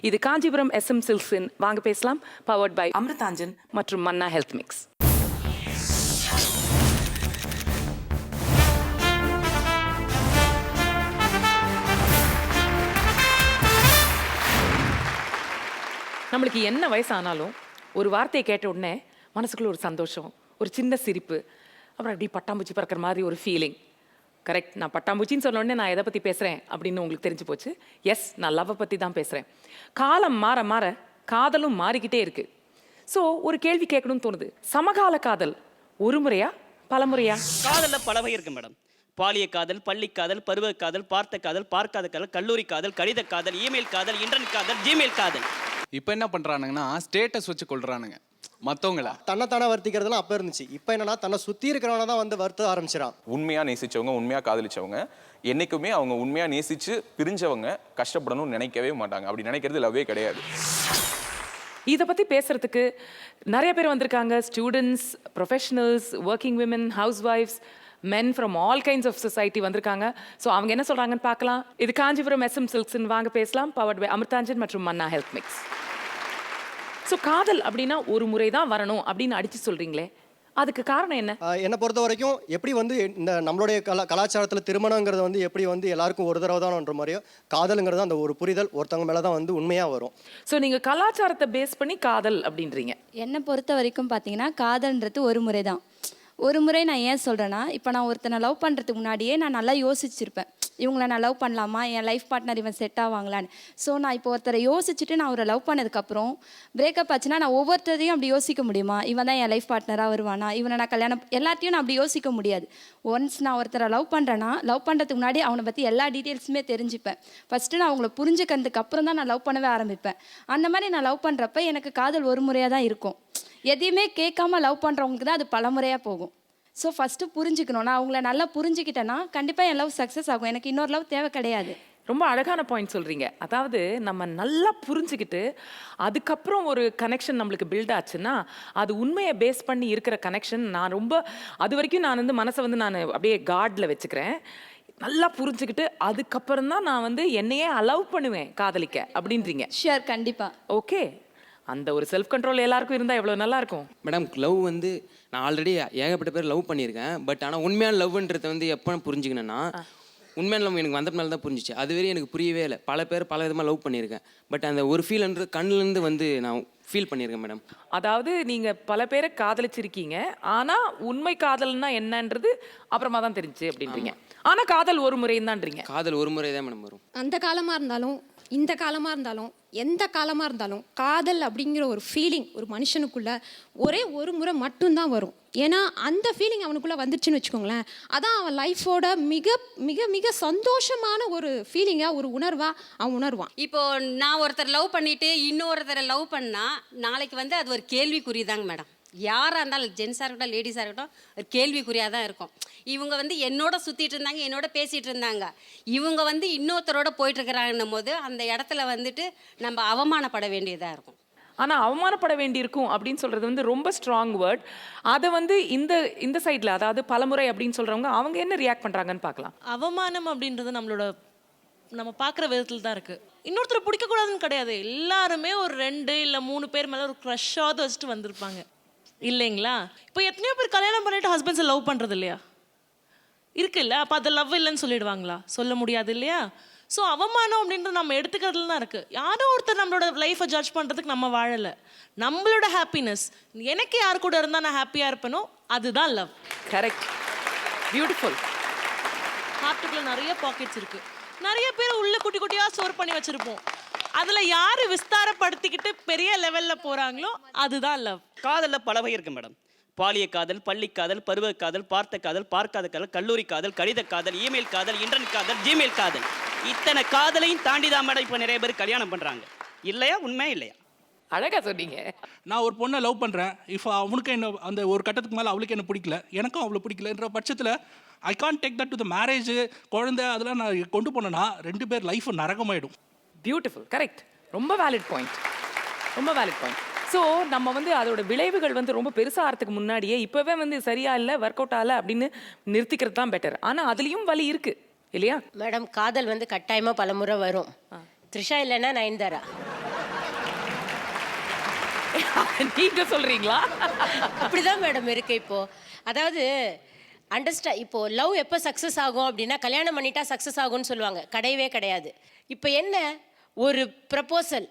இது காஞ்சிபுரம் SM சில்க்ஸின் வாங்க பேசலாம், பவர்ட் பை அமிர்தாஞ்சன் மற்றும் மன்னா ஹெல்த் மிக்ஸ். நம்மளுக்கு என்ன வயசானாலும் ஒரு வார்த்தையை கேட்ட உடனே மனசுக்குள்ள ஒரு சந்தோஷம், ஒரு சின்ன சிரிப்பு, அப்புறம் அப்படி பட்டாம்பூச்சி பறக்கிற மாதிரி ஒரு ஃபீலிங். கரெக்ட், நான் பட்டாம்பூச்சின்னு சொன்ன உடனே நான் எதை பற்றி பேசுகிறேன் அப்படின்னு உங்களுக்கு தெரிஞ்சு போச்சு. எஸ், நான் லவ்வை பற்றி தான் பேசுகிறேன். காலம் மாற மாற காதலும் மாறிக்கிட்டே இருக்கு. ஸோ ஒரு கேள்வி கேட்கணும்னு தோணுது, சமகால காதல் ஒரு முறையா பல முறையா? காதல்ல பல வகை இருக்கு மேடம். பாலிய காதல், பள்ளி காதல், பருவ காதல், பார்த்த காதல், பார்க்காத காதல், கல்லூரி காதல், கடித காதல், இமெயில் காதல், இன்டர்நெட் காதல், ஜிமெயில் காதல். இப்போ என்ன பண்ணுறானுங்கன்னா ஸ்டேட்டஸ் வச்சு கொள்றானுங்க மற்றவங்கள. தன்னைத்தானே வருத்திக்கிறதுலாம் அப்போ இருந்துச்சு. இப்போ என்னன்னா தன்னை சுற்றி இருக்கிறவன தான் வந்து வருத்த ஆரம்பிச்சிடான். உண்மையாக நேசிச்சவங்க, உண்மையாக காதலிச்சவங்க என்றைக்குமே அவங்க உண்மையாக நேசித்து பிரிஞ்சவங்க கஷ்டப்படணும்னு நினைக்கவே மாட்டாங்க. அப்படி நினைக்கிறது லவ்வே கிடையாது. இதை பற்றி பேசுறதுக்கு நிறைய பேர் வந்திருக்காங்க. ஸ்டூடெண்ட்ஸ், ப்ரொஃபஷனல்ஸ், ஒர்க்கிங் விமன், ஹவுஸ் ஒய்ஃப்ஸ், men from all kinds of society வந்திருக்காங்க. ஸோ அவங்க என்ன சொல்கிறாங்கன்னு பார்க்கலாம். இது காஞ்சிபுரம் SM சில்க்ஸின் வாங்க பேசலாம், பவர்ட் பை அமிர்தாஞ்சன் மற்றும் மன்னா ஹெல்த் மிக்ஸ். ஸோ காதல் அப்படின்னா ஒரு முறை தான் வரணும் அப்படின்னு அடித்து சொல்கிறீங்களே, அதுக்கு காரணம் என்ன? என்னை பொறுத்த வரைக்கும் எப்படி வந்து இந்த நம்மளுடைய கலாச்சாரத்தில் திருமணங்கிறது வந்து எப்படி வந்து எல்லாருக்கும் ஒரு தடவை தான்ன்ற மாதிரியோ காதலுங்கிறது அந்த ஒரு புரிதல் ஒருத்தவங்க மேலே தான் வந்து உண்மையாக வரும். ஸோ நீங்கள் கலாச்சாரத்தை பேஸ் பண்ணி காதல் அப்படின்றீங்க. என்னை பொறுத்த வரைக்கும் பார்த்தீங்கன்னா காதல்ன்றது ஒரு முறை தான். ஒரு முறை நான் ஏன் சொல்கிறேன்னா, இப்போ நான் ஒருத்தனை லவ் பண்ணுறதுக்கு முன்னாடியே நான் நல்லா யோசிச்சிருப்பேன், இவங்கள நான் லவ் பண்ணலாமா, என் லைஃப் பார்ட்னர் இவன் செட் ஆவாங்களான்னு. ஸோ நான் இப்போ ஒருத்தரை யோசிச்சுட்டு நான் அவரை லவ் பண்ணதுக்கப்புறம் பிரேக்கப் ஆச்சுன்னா நான் ஒவ்வொருத்தரையும் அப்படி யோசிக்க முடியுமா? இவன் தான் என் லைஃப் பார்ட்னராக வருவானா, இவனை நான் கல்யாணம், எல்லாத்தையும் நான் அப்படி யோசிக்க முடியாது. ஒன்ஸ் நான் ஒருத்தரை லவ் பண்ணுறேன்னா லவ் பண்ணுறதுக்கு முன்னாடி அவனை பற்றி எல்லா டீட்டெயில்ஸுமே தெரிஞ்சுப்பேன். ஃபஸ்ட்டு நான் அவங்கள புரிஞ்சுக்கிறதுக்கு அப்புறம் தான் நான் லவ் பண்ணவே ஆரம்பிப்பேன். அந்த மாதிரி நான் லவ் பண்ணுறப்ப எனக்கு காதல் ஒரு முறையாக தான் இருக்கும். எதையுமே கேட்காம லவ் பண்ணுறவங்களுக்கு தான் அது பல முறையாக போகும். ஸோ ஃபஸ்ட்டு புரிஞ்சுக்கணும். நான் அவங்கள நல்லா புரிஞ்சுக்கிட்டேன்னா கண்டிப்பாக என் லவ் சக்ஸஸ் ஆகும். எனக்கு இன்னொரு லவ் தேவை கிடையாது. ரொம்ப அழகான பாயிண்ட் சொல்கிறீங்க. அதாவது நம்ம நல்லா புரிஞ்சுக்கிட்டு அதுக்கப்புறம் ஒரு கனெக்ஷன் நம்மளுக்கு பில்ட் ஆச்சுன்னா அது உண்மையை பேஸ் பண்ணி இருக்கிற கனெக்ஷன். நான் ரொம்ப அது வரைக்கும் நான் வந்து மனசை வந்து நான் அப்படியே கார்டில் வச்சுக்கிறேன். நல்லா புரிஞ்சுக்கிட்டு அதுக்கப்புறம் தான் நான் வந்து என்னையே அலவ் பண்ணுவேன் காதலிக்க அப்படின்றீங்க. ஷியர், கண்டிப்பாக. ஓகே, அந்த ஒரு செல்ஃப் கண்ட்ரோல் எல்லாருக்கும் இருந்தால் எவ்வளோ நல்லா இருக்கும். மேடம், லவ் வந்து நான் ஆல்ரெடி ஏகப்பட்ட பேர் லவ் பண்ணியிருக்கேன். பட் ஆனால் உண்மையான லவ்ன்றதை வந்து எப்போ புரிஞ்சுக்கணுன்னா, உண்மையான லவ் எனக்கு வந்தப்பனால தான் புரிஞ்சிச்சு. அதுவரை எனக்கு புரியவே இல்லை. பல பேர் பல விதமாக லவ் பண்ணியிருக்கேன். பட் அந்த ஒரு ஃபீல்ன்றது கண்ணுலேருந்து வந்து நான் ஃபீல் பண்ணியிருக்கேன் மேடம். அதாவது நீங்கள் பல பேரை காதலிச்சிருக்கீங்க, ஆனால் உண்மை காதல்னா என்னன்றது அப்புறமா தான் தெரிஞ்சு அப்படின்றீங்க. ஆனால் காதல் ஒரு முறையும் தான்றீங்க. காதல் ஒரு முறை தான் மேடம் வரும். அந்த காலமாக இருந்தாலும் இந்த காலமாக இருந்தாலும் எந்த காலமாக இருந்தாலும் காதல் அப்படிங்கிற ஒரு ஃபீலிங் ஒரு மனுஷனுக்குள்ள ஒரே ஒரு முறை மட்டும்தான் வரும். ஏன்னா அந்த ஃபீலிங் அவனுக்குள்ளே வந்துச்சுன்னு வச்சுக்கோங்களேன், அதான் அவன் லைஃபோட மிக மிக மிக சந்தோஷமான ஒரு ஃபீலிங்காக, ஒரு உணர்வாக அவன் உணர்வான். இப்போ நான் ஒருத்தர் லவ் பண்ணிட்டு இன்னொருத்தரை லவ் பண்ணால் நாளைக்கு வந்து அது ஒரு கேள்விக்குறிதாங்க மேடம். யாராக இருந்தாலும் ஜென்ஸாக இருக்கட்டும் லேடிஸாக இருக்கட்டும் ஒரு கேள்விக்குறியாக தான் இருக்கும். இவங்க வந்து என்னோட சுற்றிட்டு இருந்தாங்க, என்னோட பேசிகிட்டு இருந்தாங்க, இவங்க வந்து இன்னொருத்தரோட போயிட்டுருக்கிறாங்கன்னும் போது அந்த இடத்துல வந்துட்டு நம்ம அவமானப்பட வேண்டியதாக இருக்கும். ஆனால் அவமானப்பட வேண்டியிருக்கும் அப்படின்னு சொல்கிறது வந்து ரொம்ப ஸ்ட்ராங் வேர்ட். அதை வந்து இந்த சைடில், அதாவது பலமுறை அப்படின்னு சொல்கிறவங்க அவங்க என்ன ரியாக்ட் பண்ணுறாங்கன்னு பார்க்கலாம். அவமானம் அப்படின்றது நம்ம பார்க்குற விதத்தில் தான் இருக்குது. இன்னொருத்தரை பிடிக்கக்கூடாதுன்னு கிடையாது. எல்லாருமே ஒரு 2 இல்லை 3 பேர் மேலே ஒரு க்ரஷ்ஷாவது வச்சுட்டு வந்திருப்பாங்க இல்லைங்களா? இப்போ எத்தனையோ பேர் கல்யாணம் பண்ணிட்டு ஹஸ்பண்ட்ஸை லவ் பண்ணுறது இல்லையா? இருக்குல்ல, அப்போ அது லவ் இல்லைன்னு சொல்லிடுவாங்களா? சொல்ல முடியாது இல்லையா? ஸோ அவமானம் அப்படின்றது நம்ம எடுத்துக்கிறதுல தான் இருக்குது. யாரோ ஒருத்தர் நம்மளோட லைஃப்பை ஜட்ஜ் பண்ணுறதுக்கு நம்ம வாழலை. நம்மளோட ஹாப்பினஸ், எனக்கு யார் கூட இருந்தால் நான் ஹாப்பியாக இருப்பேனோ அதுதான் லவ். Correct, beautiful. ஹார்ட்டுக்குள்ள நிறைய பாக்கெட்ஸ் இருக்குது. நிறைய பேர் உள்ள குட்டி குட்டியாக ஸ்டோர் பண்ணி வச்சுருப்போம். அதில் யார் விஸ்தாரப்படுத்திக்கிட்டு பெரிய லெவலில் போகிறாங்களோ அதுதான் லவ். காதலில் பல வகை இருக்கு மேடம். பாலிய காதல், பள்ளி காதல், பருவ காதல், பார்த்த காதல், பார்க்காத காதல், கல்லூரி காதல், கடித காதல், இமெயில் காதல், இன்டர்நெட் காதல், ஜிமெயில் காதல். இத்தனை காதலையும் தாண்டி தான் மேடம் இப்போ நிறைய பேர் கல்யாணம் பண்ணுறாங்க. இல்லையா? உண்மை இல்லையா? அழகாக சொன்னீங்க. நான் ஒரு பொண்ணை லவ் பண்ணுறேன். இப்போ அவனுக்கு என்ன அந்த ஒரு கட்டத்துக்கு மேலே அவளுக்கு என்ன பிடிக்கல, எனக்கும் அவ்வளோ பிடிக்கலன்ற பட்சத்தில் I can't take that to the marriage. குழந்தை அதெல்லாம் நான் கொண்டு போனேன்னா 2 பேர் லைஃப் நரகமாயிடும். Beautiful, correct. ரொம்ப வேலிட் பாயிண்ட், ரொம்ப வேலிட் பாயிண்ட். ஸோ நம்ம வந்து அதோட விளைவுகள் வந்து ரொம்ப பெருசாகிறதுக்கு முன்னாடியே இப்போவே வந்து சரியா இல்லை, ஒர்க் அவுட் ஆகலை அப்படின்னு நிறுத்திக்கிறது தான் பெட்டர். ஆனால் அதுலேயும் வலி இருக்குது இல்லையா? மேடம், காதல் வந்து கட்டாயமாக பல முறை வரும். த்ரிஷா இல்லைன்னா நயன்தாரா. நீங்க சொல்றீங்களா? அப்படிதான் மேடம் இருக்கு இப்போ. அதாவது இப்போ லவ் எப்போ சக்ஸஸ் ஆகும் அப்படின்னா கல்யாணம் பண்ணிட்டா சக்ஸஸ் ஆகும்னு சொல்லுவாங்க. கிடையவே கிடையாது. இப்போ என்ன, ஒரு ப்ரப்போசல்,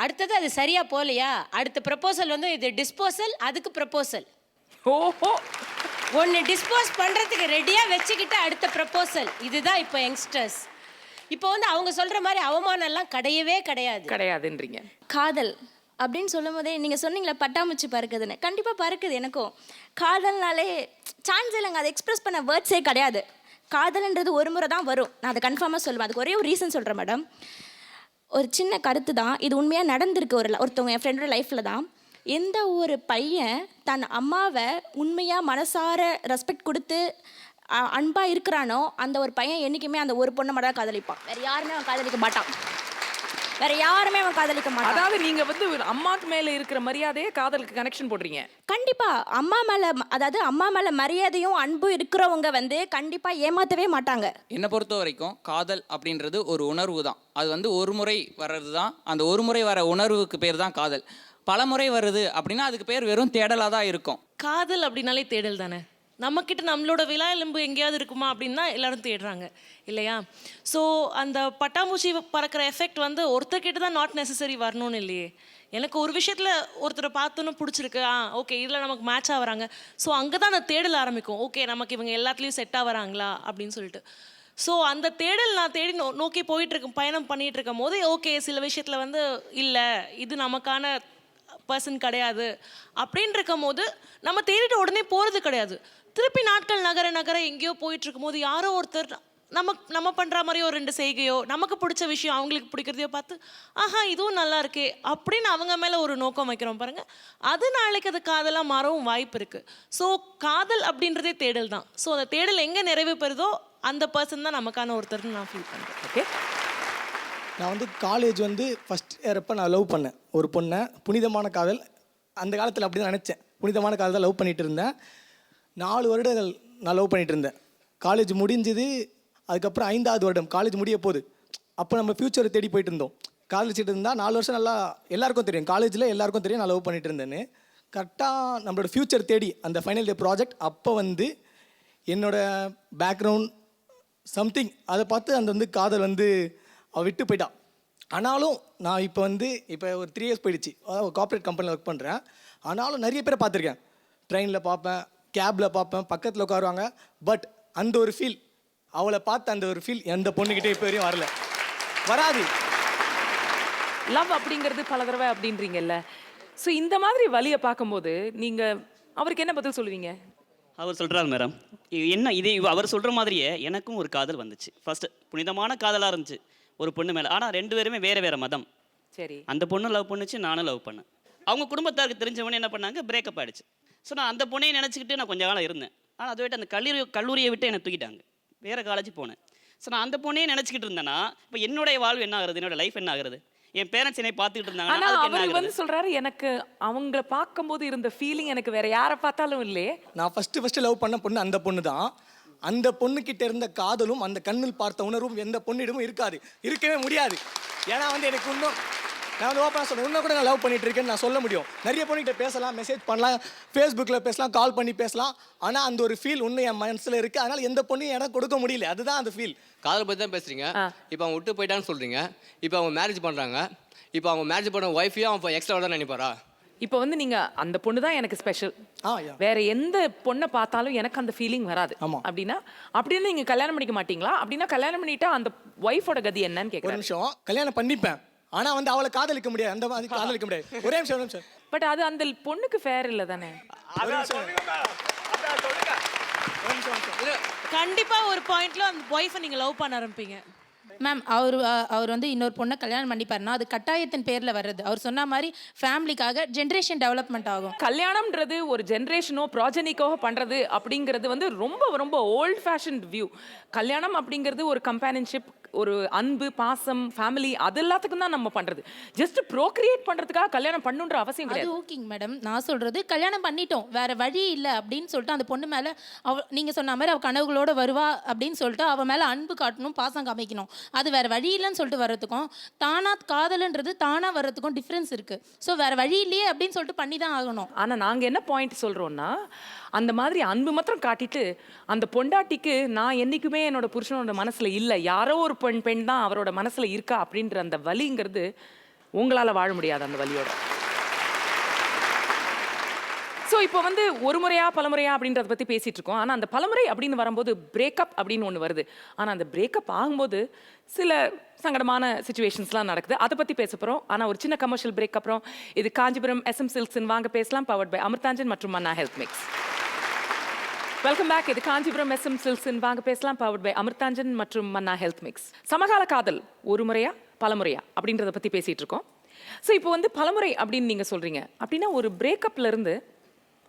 அடுத்தது அது சரியா போகலையா, அடுத்த ப்ரப்போசல் வந்து இது டிஸ்போசல், அதுக்கு ப்ரப்போசல். ஓஹோ, ஒன்று டிஸ்போஸ் பண்ணுறதுக்கு ரெடியாக வச்சுக்கிட்டு அடுத்த ப்ரப்போசல். இதுதான் இப்போ யங்ஸ்டர்ஸ். இப்போ வந்து அவங்க சொல்கிற மாதிரி அவமானம்லாம் கிடையவே கிடையாது. கிடையாதுன்றீங்க. காதல் அப்படின்னு சொல்லும் போதே நீங்கள் சொன்னீங்களே பட்டாம்பூச்சி பறக்குதுன்னு, கண்டிப்பாக பறக்குது எனக்கும். காதல்னாலே சான்ஸ் இல்லைங்க, அதை எக்ஸ்பிரஸ் பண்ண வேர்ட்ஸே கிடையாது. காதல்ன்றது ஒரு முறை தான் வரும், நான் அதை கன்ஃபார்மாக சொல்லுவேன். அதுக்கு ஒரே ஒரு ரீசன் சொல்கிறேன் மேடம். ஒரு சின்ன கருத்து தான், இது உண்மையாக நடந்திருக்கு. ஒருத்தவங்க என் ஃப்ரெண்டோட லைஃப்பில் தான். எந்த ஒரு பையன் தன் அம்மாவை உண்மையாக மனசார ரெஸ்பெக்ட் கொடுத்து அன்பாக இருக்கிறானோ அந்த ஒரு பையன் என்றைக்குமே அந்த ஒரு பொண்ணை மட்டும் தான் காதலிப்பான். வேறு யாருமே அவன் காதலிக்க மாட்டான். அதாவது நீங்க வந்து ஒரு அம்மாக்கு மேல இருக்கிற மரியாதையே காதலுக்கு கனெக்ஷன் போடுறீங்க. கண்டிப்பா அம்மா மேல, அதாவது அம்மா மேல மரியாதையும் அன்பும் இருக்கிறவங்க வந்து கண்டிப்பா ஏமாத்தவே மாட்டாங்க. என்னை பொறுத்த வரைக்கும் காதல் அப்படின்றது ஒரு உணர்வு தான். அது வந்து ஒரு முறை வர்றது தான். அந்த ஒரு முறை வர உணர்வுக்கு பேர் தான் காதல். பல முறை வருது அப்படின்னா அதுக்கு பேர் வெறும் தேடலாக தான் இருக்கும். காதல் அப்படின்னாலே தேடல் தானே. நம்மக்கிட்ட நம்மளோட விழா எலும்பு எங்கேயாவது இருக்குமா அப்படின்னா எல்லாரும் தேடுறாங்க இல்லையா? ஸோ அந்த பட்டாம்பூச்சி பறக்கிற எஃபெக்ட் வந்து ஒருத்தர்கிட்ட தான் நாட் நெசசரி வரணும்னு இல்லையே. எனக்கு ஒரு விஷயத்தில் ஒருத்தரை பார்த்தோன்னு பிடிச்சிருக்கு, ஓகே இதில் நமக்கு மேட்ச் ஆகிறாங்க. ஸோ அங்கே தான் அந்த தேடல் ஆரம்பிக்கும். ஓகே நமக்கு இவங்க எல்லாத்துலேயும் செட் ஆகிறாங்களா அப்படின்னு சொல்லிட்டு. ஸோ அந்த தேடல் நான் தேடி நோக்கி போயிட்டுருக்கேன், பயணம் பண்ணிகிட்டு இருக்கும் போது ஓகே சில விஷயத்தில் வந்து இல்லை இது நமக்கான பர்சன் கிடையாது அப்படின்னு இருக்கும் போது நம்ம தேடிட்டு உடனே போகிறது கிடையாது. திருப்பி நாட்கள் நகர நகர எங்கேயோ போயிட்டு இருக்கும் போது யாரோ ஒருத்தர் நம்ம பண்ணுற மாதிரியோ ஒரு 2 செய்கையோ நமக்கு பிடிச்ச விஷயம் அவங்களுக்கு பிடிக்கிறதையோ பார்த்து இதுவும் நல்லா இருக்கே அப்படின்னு அவங்க மேலே ஒரு நோக்கம் வைக்கிறோம் பாருங்கள். அது நாளைக்கு அது காதலாக மாறவும் வாய்ப்பு இருக்குது. ஸோ காதல் அப்படின்றதே தேடல் தான். ஸோ அந்த தேடல் எங்கே நிறைவு பெறுதோ அந்த பர்சன் தான் நமக்கான ஒருத்தர்னு நான் ஃபீல் பண்ணுறேன். ஓகே, நான் வந்து காலேஜ் வந்து ஃபஸ்ட் இயர் அப்போ நான் லவ் பண்ணேன் ஒரு பொண்ணை. புனிதமான காதல். அந்த காலத்தில் அப்படி தான் நினச்சேன். புனிதமான காதல் தான் லவ் பண்ணிகிட்டு இருந்தேன். 4 வருடங்கள் நான் லவ் பண்ணிகிட்டு இருந்தேன். காலேஜ் முடிஞ்சுது. அதுக்கப்புறம் 5வது வருடம் காலேஜ் முடிய போகுது. அப்போ நம்ம ஃப்யூச்சரை தேடி போயிட்டு இருந்தோம். காலேஜிட்டு இருந்தால் 4 வருஷம் நல்லா எல்லாருக்கும் தெரியும், காலேஜில் எல்லாருக்கும் தெரியும் நான் லவ் பண்ணிகிட்டு இருந்தேன்னு. கரெக்டாக நம்மளோட ஃப்யூச்சர் தேடி அந்த ஃபைனல் இயர் ப்ராஜெக்ட் அப்போ வந்து என்னோடய பேக்ரவுண்ட் சம்திங் அதை பார்த்து அந்த வந்து காதல் வந்து அவள் விட்டு போயிட்டான். ஆனாலும் நான் இப்போ ஒரு 3 இயர்ஸ் போயிடுச்சு. அதாவது ஒரு கார்ப்பரேட் கம்பெனியில் ஒர்க் பண்ணுறேன். ஆனாலும் நிறைய பேரை பார்த்துருக்கேன். ட்ரெயினில் பார்ப்பேன், கேபில் பார்ப்பேன், பக்கத்தில் உட்காருவாங்க. பட் அந்த ஒரு ஃபீல், அவளை பார்த்து அந்த ஒரு ஃபீல் எந்த பொண்ணுக்கிட்டே இப்போ வரையும் வரல, வராது. லவ் அப்படிங்கிறது பல தடவை அப்படின்றீங்கல்ல. ஸோ இந்த மாதிரி வழியை பார்க்கும்போது நீங்கள் அவருக்கு என்ன பதில் சொல்லுவீங்க? அவர் சொல்கிறார் மேடம், அவர் சொல்கிற மாதிரியே எனக்கும் ஒரு காதல் வந்துச்சு. ஃபர்ஸ்ட் புனிதமான காதலாக இருந்துச்சு ஒரு பொண்ணு மேலே. ஆனால் 2 பேருமே வேறு மதம். சரி. அந்த பொண்ணு லவ் பண்ணுச்சு, நானும் லவ் பண்ணேன். அவங்க குடும்பத்தாருக்கு தெரிஞ்சவொடனே என்ன பண்ணாங்க, பிரேக்கப் ஆகிடுச்சு. ஸோ நான் அந்த பொண்ணையை நினச்சிக்கிட்டு நான் கொஞ்சம் காலம் இருந்தேன். ஆனால் அதை விட்டு அந்த கல்லூரியை விட்டு என்னை தூக்கிட்டாங்க, வேறு காலேஜ் போனேன். ஸோ நான் அந்த பொண்ணையே நினச்சிக்கிட்டு இருந்தேன்னா இப்போ என்னுடைய வாழ்வு என்ன ஆகுறது, என்னோட லைஃப் என்ன ஆகுறது? என் பேரண்ட்ஸ் என்னை பார்த்துக்கிட்டு இருந்தாங்க. ஆனால் அவர் வந்து சொல்கிறாரு, எனக்கு அவங்கள பார்க்கும்போது இருந்த ஃபீலிங் எனக்கு வேற யாரை பார்த்தாலும் இல்லையே. நான் ஃபஸ்ட்டு லவ் பண்ண பொண்ணு அந்த பொண்ணு தான். அந்த பொண்ணுக்கிட்ட இருந்த காதலும் அந்த கண்ணில் பார்த்த உணர்வும் எந்த பொண்ணிடமும் இருக்காது, இருக்கவே முடியாது. ஏன்னா வந்து எனக்கு நான் வந்து ஓப்பனாக சொல்கிறேன், இன்னும் கூட நான் லவ் பண்ணிட்டு இருக்கேன்னு நான் சொல்ல முடியும். நிறைய பொண்ணுகிட்ட பேசலாம், மெசேஜ் பண்ணலாம், ஃபேஸ்புக்கில் பேசலாம், கால் பண்ணி பேசலாம். ஆனால் அந்த ஒரு ஃபீல் இன்னும் என் மனசில் இருக்குது. அதனால் எந்த பொண்ணையும் எனக்கு கொடுக்க முடியல. அதுதான் அந்த ஃபீல். காதல் பற்றி தான் பேசுகிறீங்க. இப்போ அவங்க விட்டு போயிட்டான்னு சொல்கிறீங்க. இப்போ அவங்க மேரேஜ் பண்ணுறாங்க. இப்போ அவங்க மேரேஜ் பண்ண ஒய்ஃபையும் அவன் எக்ஸ்ட்ரா தான் நினைப்பாரா? இப்போ வந்து நீங்க அந்த பொண்ணு தான் எனக்கு ஸ்பெஷல், வேற எந்த பொண்ணை பார்த்தாலும் எனக்கு அந்த ஃபீலிங் வராது அப்படின்னு நீங்க கல்யாணம் பண்ணிக்க மாட்டீங்களா? அப்படின்னா கல்யாணம் பண்ணிட்டா அந்த ஒய்ஃபோட கதி என்னன்னு கேட்குறேன். ஒரு நிமிஷம், கல்யாணம் பண்ணிப்பேன் ஆனா வந்து அவளை காதலிக்க முடியாது, அந்த மாதிரி காதலிக்க முடியாது. ஒரே நிமிஷம். பட் அது அந்த பொண்ணுக்கு ஃபேர் இல்லை தானே? கண்டிப்பா ஒரு பாயிண்ட்ல அந்த ஒய்ஃபை நீங்க லவ் பண்ண ஆரம்பிப்பீங்க. மேம், அவர் வந்து இன்னொரு பொண்ணை கல்யாணம் பண்ணிப்பாருன்னா அது கட்டாயத்தின் பேரில் வர்றது. அவர் சொன்ன மாதிரி ஃபேமிலிக்காக ஜென்ரேஷன் டெவலப்மெண்ட் ஆகும். கல்யாணம்ன்றது ஒரு ஜென்ரேஷனோ ப்ராஜனிக்கோ பண்ணுறது அப்படிங்கிறது வந்து ரொம்ப ரொம்ப ஓல்ட் ஃபேஷன் வியூ. கல்யாணம் அப்படிங்கிறது ஒரு கம்பேனியன்ஷிப், ஒரு அன்பு, பாசம், ஃபேமிலி அது எல்லாத்துக்கும் தான் நம்ம பண்றது. ஜஸ்ட் ப்ரோக்ரியேட் பண்றதுக்காக கல்யாணம் பண்ணுன்ற அவசியம் அது கிடையாது. ஓகேங்க மேடம். நான் சொல்றது கல்யாணம் பண்ணிட்டோம், வேற வழி இல்லை அப்படின்னு சொல்லிட்டு அந்த பொண்ணு மேல நீங்க சொன்ன மாதிரி அவ கனவுகளோட வருவா அப்படின்னு சொல்லிட்டு அவ மேல அன்பு காட்டணும், பாசம் காமிக்கணும். அது வேற வழி இல்லைன்னு சொல்லிட்டு வர்றதுக்கும் தானா காதல்ன்றது தானா வர்றதுக்கும் டிஃப்ரென்ஸ் இருக்கு. ஸோ வேற வழி இல்லையே அப்படின்னு சொல்லிட்டு பண்ணி தான் ஆகணும். ஆனா நாங்க என்ன பாயிண்ட் சொல்றோம்னா, அந்த மாதிரி அன்பு மாத்திரம் காட்டிட்டு அந்த பொண்டாட்டிக்கு நான் என்னைக்குமே என்னோட புருஷனோட மனசுல இல்லை, யாரோ ஒரு பெண் தான் அவரோட மனசுல இருக்கா அப்படின்ற அந்த வலிங்கிறது உங்களால வாழ முடியாது அந்த வலியோட. ஸோ இப்போ வந்து ஒரு முறையா பலமுறையா அப்படின்றத பற்றி பேசிட்டு இருக்கோம். ஆனால் அந்த பலமுறை அப்படின்னு வரும்போது பிரேக்கப் அப்படின்னு ஒன்று வருது. ஆனால் அந்த பிரேக்கப் ஆகும்போது சில சங்கடமான சுச்சுவேஷன்ஸ்லாம் நடக்குது. அதை பற்றி பேச போகிறோம். ஆனால் ஒரு சின்ன கமர்ஷியல் பிரேக் அப்புறம் இது காஞ்சிபுரம் SM சில்க்ஸின் வாங்க பேசலாம், பவர்ட் பை அமிர்தாஞ்சன் மற்றும் Manna health mix. Welcome back. இது காஞ்சிபுரம் SM சில்க்ஸின் வாங்க பேசலாம், பவர்ட் பை அமிர்தாஞ்சன் மற்றும் மன்னா ஹெல்த் மிக்ஸ். சமகால காதல் ஒரு முறையா பலமுறையா அப்படின்றத பற்றி பேசிட்டு இருக்கோம். ஸோ இப்போ வந்து பலமுறை அப்படின்னு நீங்கள் சொல்கிறீங்க அப்படின்னா ஒரு பிரேக்கப்ல இருந்து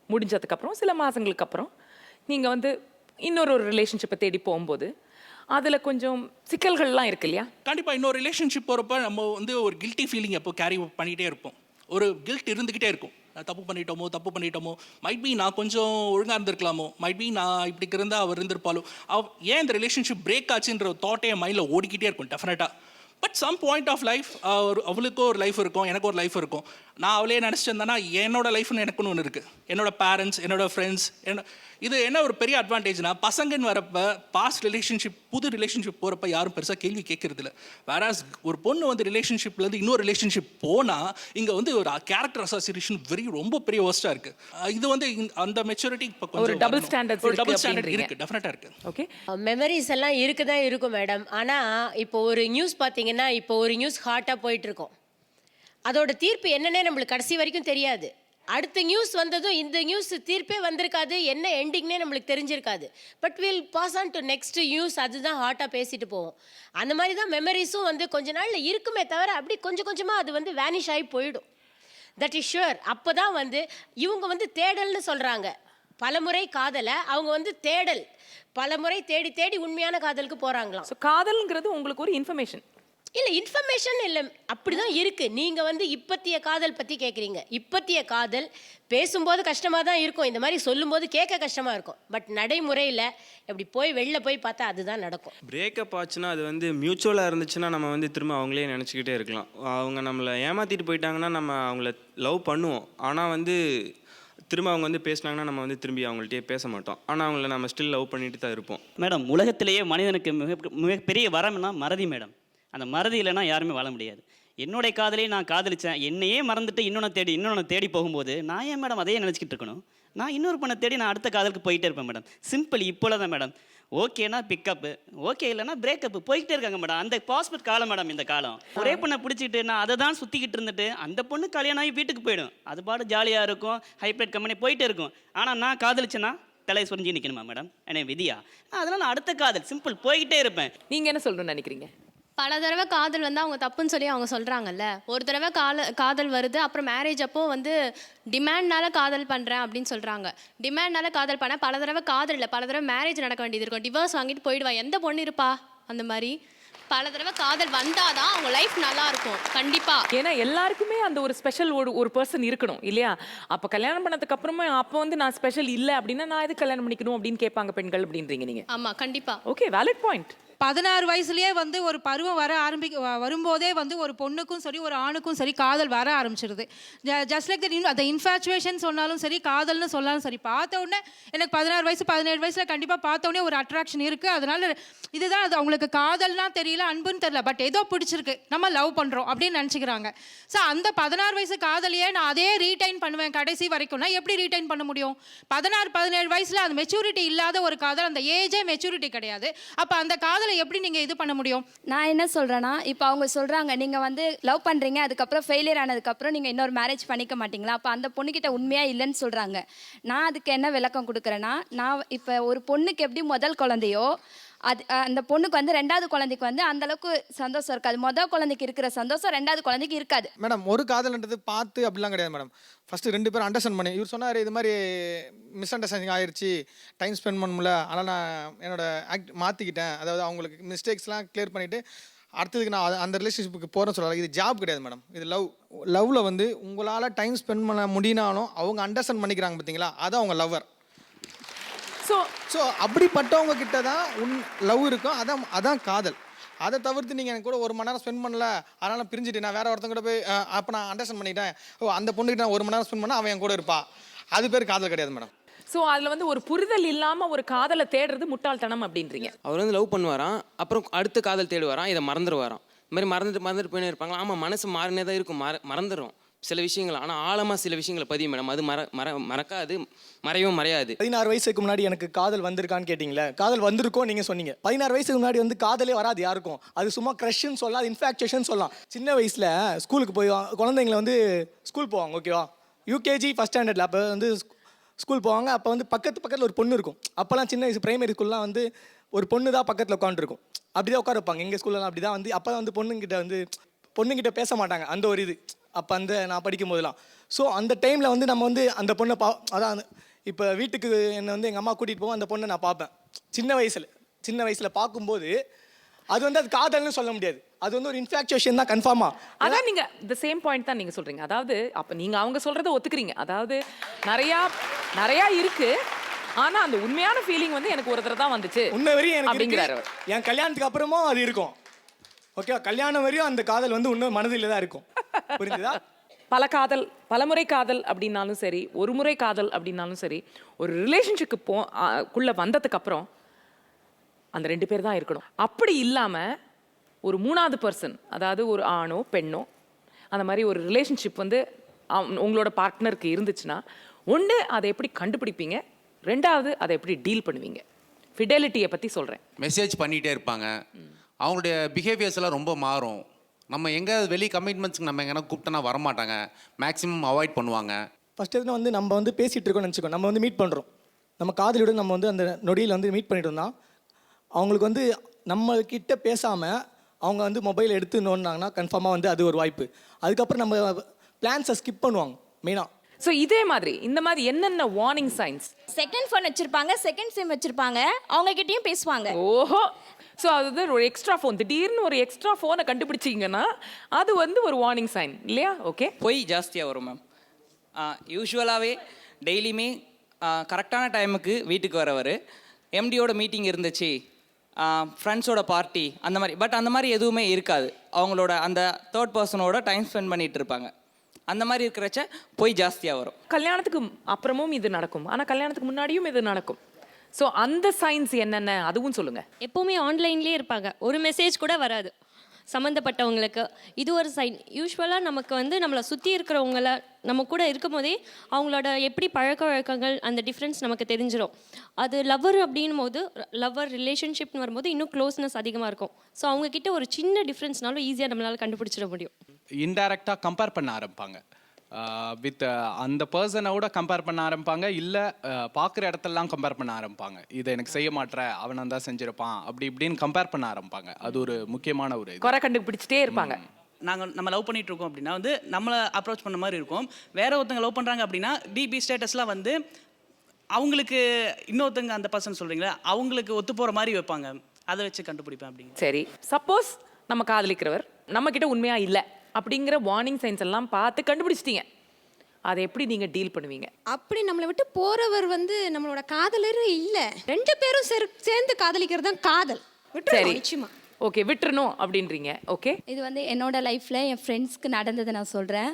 முடிஞ்சதுக்கப்புறம் சில மாதங்களுக்கு அப்புறம் நீங்கள் வந்து இன்னொரு ரிலேஷன்ஷிப்பை தேடி போகும்போது அதில் கொஞ்சம் சிக்கல்கள்லாம் இருக்கு இல்லையா? கண்டிப்பாக இன்னொரு ரிலேஷன்ஷிப் போகிறப்ப நம்ம வந்து ஒரு கில்ட்டி ஃபீலிங் எப்போ கேரி பண்ணிகிட்டே இருப்போம். ஒரு கில்ட் இருந்துக்கிட்டே இருக்கும். தப்பு பண்ணிட்டோமோ, மைட் பி நான் கொஞ்சம் ஒழுங்காக இருந்திருக்கலாமோ, மைட் பி நான் இப்படி இருந்தால் அவர் இருந்திருப்பாலோ, ஏன் இந்த ரிலேஷன்ஷிப் பிரேக் ஆச்சுன்ற தாட்டே என் மைண்டில் ஓடிக்கிட்டே இருக்கும் டெஃபினட்டாக. But some point of life அவளுக்கும் ஒரு லைஃப் இருக்கும், எனக்கு ஒரு லைஃப் இருக்கும். நான் அவளே நினச்சிருந்தேன்னா என்னோட லைஃப்னு எனக்குன்னு ஒன்று இருக்குது. என்னோட பேரண்ட்ஸ், என்னோட ஃப்ரெண்ட்ஸ், இது என்ன ஒரு பெரிய அட்வான்டேஜ்னா பசங்கன்னு வரப்போ பாஸ்ட் ரிலேஷன்ஷிப் புது ரிலேஷன்ஷிப் போகிறப்ப யாரும் பெருசாக கேள்வி கேட்கறது இல்லை. வேறாஸ் ஒரு பொண்ணு வந்து ரிலேஷன்ஷிப்லேருந்து இன்னொரு ரிலேஷன்ஷிப் போனால் இங்கே வந்து ஒரு கேரக்டர் அசோசியேஷன் ரொம்ப பெரிய ஒர்ஸ்ட்டாக இருக்குது. இது வந்து அந்த மெச்சூரிட்டி இப்போ கொஞ்சம் டபுள் ஸ்டாண்டர்ட் இருக்குது, டெஃபினட்டாக இருக்குது. ஓகே, மெமரிஸ் எல்லாம் இருக்குதான் இருக்கும் மேடம். ஆனால் இப்போ ஒரு நியூஸ் பார்த்தீங்கன்னா, இப்போ ஒரு நியூஸ் ஹாட்டாக போயிட்டுருக்கோம், அதோட தீர்ப்பு என்னன்னே நம்மளுக்கு கடைசி வரைக்கும் தெரியாது. அடுத்த நியூஸ் வந்ததும் இந்த நியூஸ் தீர்ப்பே வந்திருக்காது, என்ன எண்டிங்னே நம்மளுக்கு தெரிஞ்சிருக்காது. But will pass on to next news, அதுதான் ஹாட்டாக பேசிட்டு போவோம். அந்த மாதிரி தான் மெமரிஸும் வந்து கொஞ்ச நாளில் இருக்குமே தவிர அப்படி கொஞ்சம் கொஞ்சமாக அது வந்து வேனிஷ் ஆகி போயிடும். That is sure. அப்போ தான் வந்து இவங்க வந்து தேடல்னு சொல்கிறாங்க. பலமுறை காதலை அவங்க வந்து தேடல், பலமுறை தேடி தேடி உண்மையான காதலுக்கு போகிறாங்களாம். ஸோ காதல்ங்கிறது உங்களுக்கு ஒரு இன்ஃபர்மேஷன் இல்லை, இன்ஃபர்மேஷன் இல்லை, அப்படி தான் இருக்குது. நீங்கள் வந்து இப்பத்திய காதல் பற்றி கேட்குறீங்க. இப்பத்திய காதல் பேசும்போது கஷ்டமாக தான் இருக்கும், இந்த மாதிரி சொல்லும்போது கேட்க கஷ்டமாக இருக்கும். பட் நடைமுறையில் இப்படி போய் வெளில போய் பார்த்தா அதுதான் நடக்கும். பிரேக்கப் ஆச்சுன்னா அது வந்து மியூச்சுவலாக இருந்துச்சுன்னா நம்ம வந்து திரும்ப அவங்களே நினச்சிக்கிட்டே இருக்கலாம். அவங்க நம்மளை ஏமாற்றிட்டு போயிட்டாங்கன்னா நம்ம அவங்கள லவ் பண்ணுவோம். ஆனால் வந்து திரும்ப அவங்க வந்து பேசினாங்கன்னா நம்ம வந்து திரும்பி அவங்கள்ட்டே பேச மாட்டோம். ஆனால் அவங்கள நம்ம ஸ்டில் லவ் பண்ணிட்டு தான் இருப்போம். மேடம், உலகத்திலேயே மனிதனுக்கு மிகப்பெரிய வரம்னா மறதி மேடம். அந்த மறதி இல்லைன்னா யாருமே வாழ முடியாது. என்னுடைய காதலையே நான் காதலிச்சேன், என்னையே மறந்துட்டு இன்னொன்று தேடி போகும்போது நான் ஏன் மேடம் அதையே நினச்சிக்கிட்டு இருக்கணும்? நான் இன்னொரு பொண்ணை தேடி நான் அடுத்த காதலுக்கு போயிட்டே இருப்பேன் மேடம். சிம்பிள் இப்போல தான் மேடம். ஓகேனா பிக்கப்பு, ஓகே இல்லைனா பிரேக்கப், போய்கிட்டே இருக்காங்க மேடம். அந்த பாஸ்போர்ட் காலம் மேடம் இந்த காலம். ஒரே பொண்ணை பிடிச்சிக்கிட்டு நான் அதை தான் சுற்றிக்கிட்டு இருந்துட்டு அந்த பொண்ணு கல்யாணம் ஆகி வீட்டுக்கு போயிடும். அது பாடு ஜாலியாக இருக்கும், ஹைப்ரைட் கம்பெனி போயிட்டே இருக்கும். ஆனால் நான் காதலிச்சேன்னா தலையை சொரிஞ்சு நிற்கணுமா மேடம்? என்ன விதியா? அதனால் நான் அடுத்த காதல் சிம்பிள் போய்கிட்டே இருப்பேன். நீங்கள் என்ன சொல்லணும்னு நினைக்கிறீங்க? பல தடவை காதல் வந்து அவங்க தப்புன்னு சொல்லி அவங்க சொல்கிறாங்கல்ல. ஒரு தடவை காதல் வருது, அப்புறம் மேரேஜ் அப்போ வந்து டிமாண்ட்னால காதல் பண்ணுறேன் அப்படின்னு சொல்கிறாங்க. டிமாண்ட்னால காதல் பண்ண பல தடவை காதல் இல்லை, பல தடவை மேரேஜ் நடக்க வேண்டியது இருக்கும். டிவோர்ஸ் வாங்கிட்டு போயிடுவா, எந்த பொண்ணு இருப்பா அந்த மாதிரி. பல தடவை காதல் வந்தாதான் அவங்க லைஃப் நல்லா இருக்கும் கண்டிப்பா. ஏன்னா எல்லாருக்குமே அந்த ஒரு ஸ்பெஷல் ஒரு பர்சன் இருக்கணும் இல்லையா? அப்போ கல்யாணம் பண்ணதுக்கு அப்புறமா அப்போ வந்து நான் ஸ்பெஷல் இல்லை அப்படின்னா நான் எது கல்யாணம் பண்ணிக்கணும் அப்படின்னு கேட்பாங்க பெண்கள் அப்படின்றீங்க நீங்க. ஆமா கண்டிப்பா. Okay, valid point. 16 வயசுலயே வந்து ஒரு பருவம் வரும்போதே வந்து ஒரு பொண்ணுக்கும் சரி ஒரு ஆணுக்கும் சரி காதல் வர ஆரம்பிச்சிருது. ஜஸ்ட் லைக் அந்த இன்ஃபேச்சுவேஷன் சொன்னாலும் சரி காதல்னு சொன்னாலும் சரி, பார்த்த உடனே எனக்கு 16 வயசு 17 வயசுல கண்டிப்பாக பார்த்த உடனே ஒரு அட்ராக்ஷன் இருக்குது. அதனால இதுதான் அது, அவங்களுக்கு காதல்னா தெரியல, அன்புன்னு தெரியல, பட் ஏதோ பிடிச்சிருக்கு, நம்ம லவ் பண்ணுறோம் அப்படின்னு நினச்சிக்கிறாங்க. ஸோ அந்த 16 வயசு காதலியே நான் அதே ரீடைன் பண்ணுவேன் கடைசி வரைக்கும்னா எப்படி ரீடைன் பண்ண முடியும்? 16-17 வயசில் அந்த மெச்சூரிட்டி இல்லாத ஒரு காதல், அந்த ஏஜே மெச்சூரிட்டி கிடையாது. அப்போ அந்த காதல் எப்படி நீங்க இது பண்ண முடியும்? நான் என்ன சொல்றேன்னா, இப்போ அவங்க சொல்றாங்க நீங்க வந்து லவ் பண்றீங்க, அதுக்கப்புறம் ஃபெயிலியர் ஆனதுக்கப்புறம் நீங்க இன்னொரு மேரேஜ் பண்ணிக்க மாட்டீங்களா? அப்போ அந்த பொண்ணுகிட்ட உண்மையா இல்லைன்னு சொல்றாங்க. நான் அதுக்கு என்ன விளக்கம் கொடுக்குறேன்னா, நான் இப்போ ஒரு பொண்ணுக்கு எப்படி முதல் குழந்தையோ அது அந்த பொண்ணுக்கு வந்து 2வது குழந்தைக்கு வந்து அந்தளவுக்கு சந்தோஷம் இருக்காது. மொதல் குழந்தைக்கு இருக்கிற சந்தோஷம் 2வது குழந்தைக்கு இருக்காது. மேடம் ஒரு காதல்ன்றது பார்த்து அப்படிலாம் கிடையாது மேடம். ஃபஸ்ட்டு 2 பேரும் அண்டர்ஸ்டாண்ட் பண்ணி இவர் சொன்னார் இது மாதிரி மிஸ் அண்டர்ஸ்டாண்டிங் ஆயிடுச்சு, டைம் ஸ்பெண்ட் பண்ண முடியல, ஆனால் நான் என்னோட மாற்றிக்கிட்டேன், அதாவது அவங்களுக்கு மிஸ்டேக்ஸ்லாம் கிளியர் பண்ணிவிட்டு அடுத்ததுக்கு நான் அந்த ரிலேஷன்ஷிப்புக்கு போகிறேன்னு சொல்லலாம். இது ஜாப் கிடையாது மேடம், இது லவ்வில் வந்து உங்களால் டைம் ஸ்பெண்ட் பண்ண முடியினாலும் அவங்க அண்டர்ஸ்டாண்ட் பண்ணிக்கிறாங்க பார்த்தீங்களா, அதான் அவங்க லவ்வர். ஸோ அப்படிப்பட்டவங்க கிட்ட தான் லவ் இருக்கும், அதான் காதல். அதை தவிர்த்து நீங்கள் எனக்கு கூட 1 மணி நேரம் ஸ்பெண்ட் பண்ணல, அதனால் நான் பிரிஞ்சுட்டு நான் வேறு ஒருத்தங்க கூட போய் அப்போ நான் அண்டர்ஸ்டாண்ட் பண்ணிட்டேன், அந்த பொண்ணுக்கிட்ட நான் 1 மணி நேரம் ஸ்பெண்ட் பண்ணால் அவன் என் கூட இருப்பா, அது பேர் காதல் கிடையாது மேடம். ஸோ அதில் வந்து ஒரு புரிதல் இல்லாமல் ஒரு காதலை தேடுறது முட்டாள்தனம் அப்படின்றீங்க. அவர் வந்து லவ் பண்ணுவாராம், அப்புறம் அடுத்த காதல் தேடுவாராம், இதை மறந்துடுவாராம். இந்த மாதிரி மறந்துட்டு போயினே இருப்பாங்களா. ஆமாம், மனசு மாறினே தான் இருக்கும், மறந்துடும் சில விஷயங்கள். ஆனால் ஆழமாக சில விஷயங்களை பதியும் மேடம். அது மறக்காது, மறையவும் மறையாது. 16 வயசுக்கு முன்னாடி எனக்கு காதல் வந்திருக்கான்னு கேட்டிங்களே, காதல் வந்திருக்கோம் நீங்கள் சொன்னீங்க. 16 வயசுக்கு முன்னாடி வந்து காதலே வராது யாருக்கும். அது சும்மா க்ரஷ்ன்னு சொல்லலாம், அது இன்ஃபேக்சுவேஷன் சொல்லலாம். சின்ன வயசில் ஸ்கூலுக்கு போய் குழந்தைங்களை வந்து ஸ்கூல் போவாங்க, ஓகேவா, யூகேஜி ஃபஸ்ட் ஸ்டாண்டர்டில் அப்போ வந்து ஸ்கூல் போவாங்க. அப்போ வந்து பக்கத்தில் ஒரு பொண்ணு இருக்கும். அப்போல்லாம் சின்ன வயசு பிரைமரி ஸ்கூல்லாம் வந்து ஒரு பொண்ணு தான் பக்கத்தில் உட்காந்துருக்கும். அப்படி தான் உட்கார வைப்பாங்க. எங்கள் ஸ்கூல்லலாம் அப்படி தான் வந்து அப்போ தான் வந்து பொண்ணுங்கிட்ட பேச மாட்டாங்க. அந்த ஒரு இது அப்போ நான் படிக்கும் போதெல்லாம். ஸோ அந்த டைமில் வந்து நம்ம வந்து அந்த பொண்ணை அதான் இப்போ வீட்டுக்கு என்னை வந்து எங்கள் அம்மா கூட்டிகிட்டு போவோம், அந்த பொண்ணை நான் பார்ப்பேன். சின்ன வயசில் பார்க்கும்போது அது காதல்னு சொல்ல முடியாது, அது வந்து ஒரு இன்ஃபேக்சுவேஷன் தான் கன்ஃபார்மா. அதான் நீங்கள் இந்த சேம் பாயிண்ட் தான் நீங்கள் சொல்கிறீங்க. அதாவது அப்போ நீங்கள் அவங்க சொல்கிறத ஒத்துக்கிறீங்க. அதாவது நிறையா இருக்கு, ஆனால் அந்த உண்மையான ஃபீலிங் வந்து எனக்கு ஒரு தடவை தான் வந்துச்சு உண்மை வரையும் அப்படிங்கிறாரு. என் கல்யாணத்துக்கு அப்புறமும் அது இருக்கும், ஓகே, கல்யாணம் வரையும் அந்த காதல் வந்து இன்னும் மனதில் தான் இருக்கும். புரிஞ்சுதா? பலமுறை காதல் அப்படின்னாலும் சரி, ஒரு முறை காதல் அப்படின்னாலும் சரி, ஒரு ரிலேஷன்ஷிப்புக்கு குள்ள வந்ததுக்கு அப்புறம் அந்த 2 பேர் தான் இருக்கணும். அப்படி இல்லாமல் ஒரு 3வது பர்சன், அதாவது ஒரு ஆணோ பெண்ணோ, அந்த மாதிரி ஒரு ரிலேஷன்ஷிப் வந்து உங்களோட பார்ட்னருக்கு இருந்துச்சுன்னா, ஒன்று அதை எப்படி கண்டுபிடிப்பீங்க, 2வது அதை எப்படி டீல் பண்ணுவீங்க? ஃபிடெலிட்டியை பற்றி சொல்கிறேன். மெசேஜ் பண்ணிகிட்டே இருப்பாங்க, அவங்களுடைய பிஹேவியர்ஸ் எல்லாம் ரொம்ப மாறும். நம்ம எங்கே வெளி கமிட்மெண்ட்ஸ்க்கு நம்ம எங்கன்னா கூப்பிட்டோன்னா வரமாட்டாங்க, மேக்ஸிமம் அவாய்ட் பண்ணுவாங்க. ஃபஸ்ட்டு எதுனா வந்து நம்ம வந்து பேசிகிட்டு இருக்கோம்னு நினச்சிக்கோ, நம்ம வந்து மீட் பண்ணுறோம், நம்ம காதலியோட நம்ம வந்து அந்த நொடியில் வந்து மீட் பண்ணிட்டு இருந்தோம். அவங்களுக்கு வந்து நம்மக்கிட்ட பேசாமல் அவங்க வந்து மொபைல் எடுத்து நோண்டினாங்கன்னா கன்ஃபார்மாக வந்து அது ஒரு வாய்ப்பு. அதுக்கப்புறம் நம்ம பிளான்ஸை ஸ்கிப் பண்ணுவாங்க மெயினாக. ஸோ இதே மாதிரி இந்த மாதிரி என்னென்ன வார்னிங் சைன்ஸ்? செகண்ட் ஃபோன் வச்சுருப்பாங்க, செகண்ட் சிம் வச்சுருப்பாங்க, அவங்ககிட்டயும் பேசுவாங்க. ஓஹோ, ஸோ அது ஒரு எக்ஸ்ட்ரா ஃபோன், திடீர்னு ஒரு எக்ஸ்ட்ரா ஃபோனை கண்டுபிடிச்சிங்கன்னா அது வந்து ஒரு வார்னிங் சைன் இல்லையா? ஓகே, பொய் ஜாஸ்தியாக வரும் மேம். யூஸ்வலாகவே டெய்லியுமே கரெக்டான டைமுக்கு வீட்டுக்கு வரவர், எம்டியோட மீட்டிங் இருந்துச்சு, ஃப்ரெண்ட்ஸோட பார்ட்டி, அந்த மாதிரி. பட் அந்த மாதிரி எதுவுமே இருக்காது. அவங்களோட அந்த 3rd பர்சனோட டைம் ஸ்பெண்ட் பண்ணிகிட்டு இருப்பாங்க. அந்த மாதிரி இருக்கிறச்ச பொய் ஜாஸ்தியாக வரும். கல்யாணத்துக்கு அப்புறமும் இது நடக்கும், ஆனால் கல்யாணத்துக்கு முன்னாடியும் இது நடக்கும். ஸோ அந்த சைன்ஸ் என்னென்ன அதுவும் சொல்லுங்கள். எப்போவுமே ஆன்லைன்லேயே இருப்பாங்க, ஒரு மெசேஜ் கூட வராது சம்மந்தப்பட்டவங்களுக்கு. இது ஒரு சைன். யூஸ்வலாக நமக்கு வந்து நம்மளை சுற்றி இருக்கிறவங்கள நம்ம கூட இருக்கும் போதே அவங்களோட எப்படி பழக்க வழக்கங்கள் அந்த டிஃப்ரென்ஸ் நமக்கு தெரிஞ்சிடும். அது லவ்வர் அப்படின்னும் போது, லவ்வர் ரிலேஷன்ஷிப்னு வரும்போது இன்னும் க்ளோஸ்னஸ் அதிகமாக இருக்கும். ஸோ அவங்கக்கிட்ட ஒரு சின்ன டிஃப்ரென்ஸ்னாலும் ஈஸியாக நம்மளால் கண்டுபிடிச்சிட முடியும். இன்டைரக்டாக கம்பேர் பண்ண ஆரம்பிப்பாங்க, வித் அந்த பர்சனோட கம்பேர் பண்ண ஆரம்பிப்பாங்க, இல்லை பார்க்குற இடத்துலலாம் கம்பேர் பண்ண ஆரம்பிப்பாங்க. இதை எனக்கு செய்ய மாட்டேற, அவன் தான் செஞ்சிருப்பான், அப்படி இப்படின்னு கம்பேர் பண்ண ஆரம்பிப்பாங்க. அது ஒரு முக்கியமான ஒரு குறை கண்டுபிடிச்சிட்டே இருப்பாங்க. நம்ம லவ் பண்ணிட்டு இருக்கோம் அப்படின்னா வந்து நம்மளை அப்ரோச் பண்ண மாதிரி இருக்கும். வேற ஒருத்தங்க லவ் பண்ணுறாங்க அப்படின்னா டிபி ஸ்டேட்டஸ்லாம் வந்து அவங்களுக்கு இன்னொருத்தங்க அந்த பர்சன் சொல்கிறீங்களா அவங்களுக்கு ஒத்து போகிற மாதிரி வைப்பாங்க. அதை வச்சு கண்டுபிடிப்பேன் அப்படிங்க. சரி, சப்போஸ் நம்ம காதலிக்கிறவர் நம்ம கிட்ட உண்மையா இல்லை அப்படிங்கிற வார்னிங் சைன்ஸ் எல்லாம் பார்த்து கண்டுபிடிச்சிட்டீங்க, அதை எப்படி நீங்கள் டீல் பண்ணுவீங்க? அப்படி நம்மளை விட்டு போறவர் வந்து நம்மளோட காதலர் இல்லை, 2 பேரும் சேர்ந்து காதலிக்கிறது தான் காதல். சரி, நிச்சயமா ஓகே, விட்டுறணும் அப்படின்றீங்க. ஓகே, இது வந்து என்னோட லைஃப்பில் என் ஃப்ரெண்ட்ஸ்க்கு நடந்ததை நான் சொல்கிறேன்.